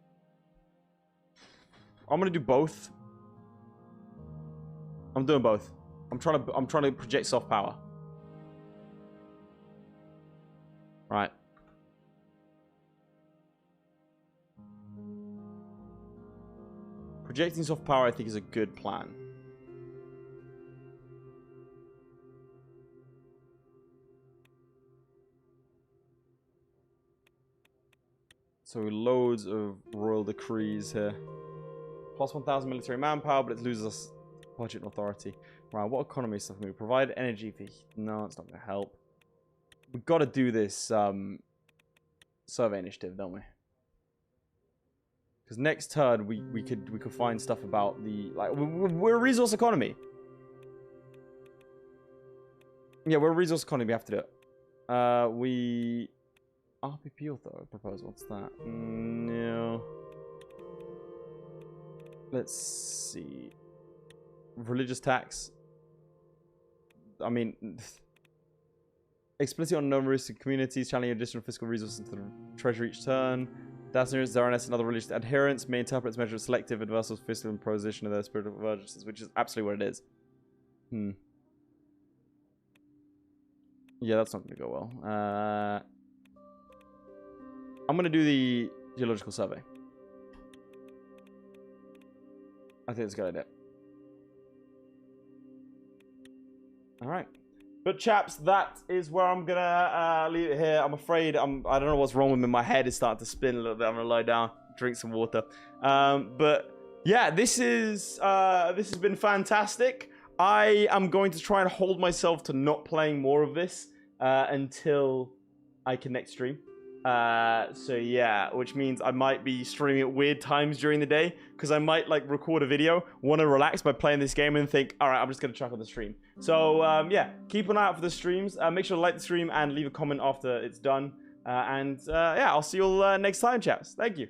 I'm gonna do both. I'm doing both. I'm trying to project soft power. Right. Projecting soft power, I think, is a good plan. So loads of royal decrees here. Plus 1,000 military manpower, but it loses us budget and authority. Right, what economy stuff can we provide? Energy for... No, it's not going to help. We've got to do this survey initiative, don't we? Because next turn we could find stuff about the... Like, we're a resource economy. Yeah, we're a resource economy. We have to do it. We... RPP author proposal. What's that? No. Let's see. Religious tax. I mean, explicitly on non-religious communities, channeling additional fiscal resources into the treasury each turn. Dazzlers, Zaranes, and other religious adherents may interpret its measure of selective adversals, fiscal imposition of their spiritual divergences, which is absolutely what it is. Yeah, that's not going to go well. I'm going to do the geological survey. I think it's a good idea. Alright. But chaps, that is where I'm going to leave it here. I'm afraid I don't know what's wrong with me. My head is starting to spin a little bit. I'm going to lie down, drink some water. But yeah, this has been fantastic. I am going to try and hold myself to not playing more of this until I can next stream. So yeah, which means I might be streaming at weird times during the day because I might like record a video, want to relax by playing this game and think, all right, I'm just going to chuck on the stream. So yeah, keep an eye out for the streams. Make sure to like the stream and leave a comment after it's done. Yeah, I'll see you all next time, chaps. Thank you.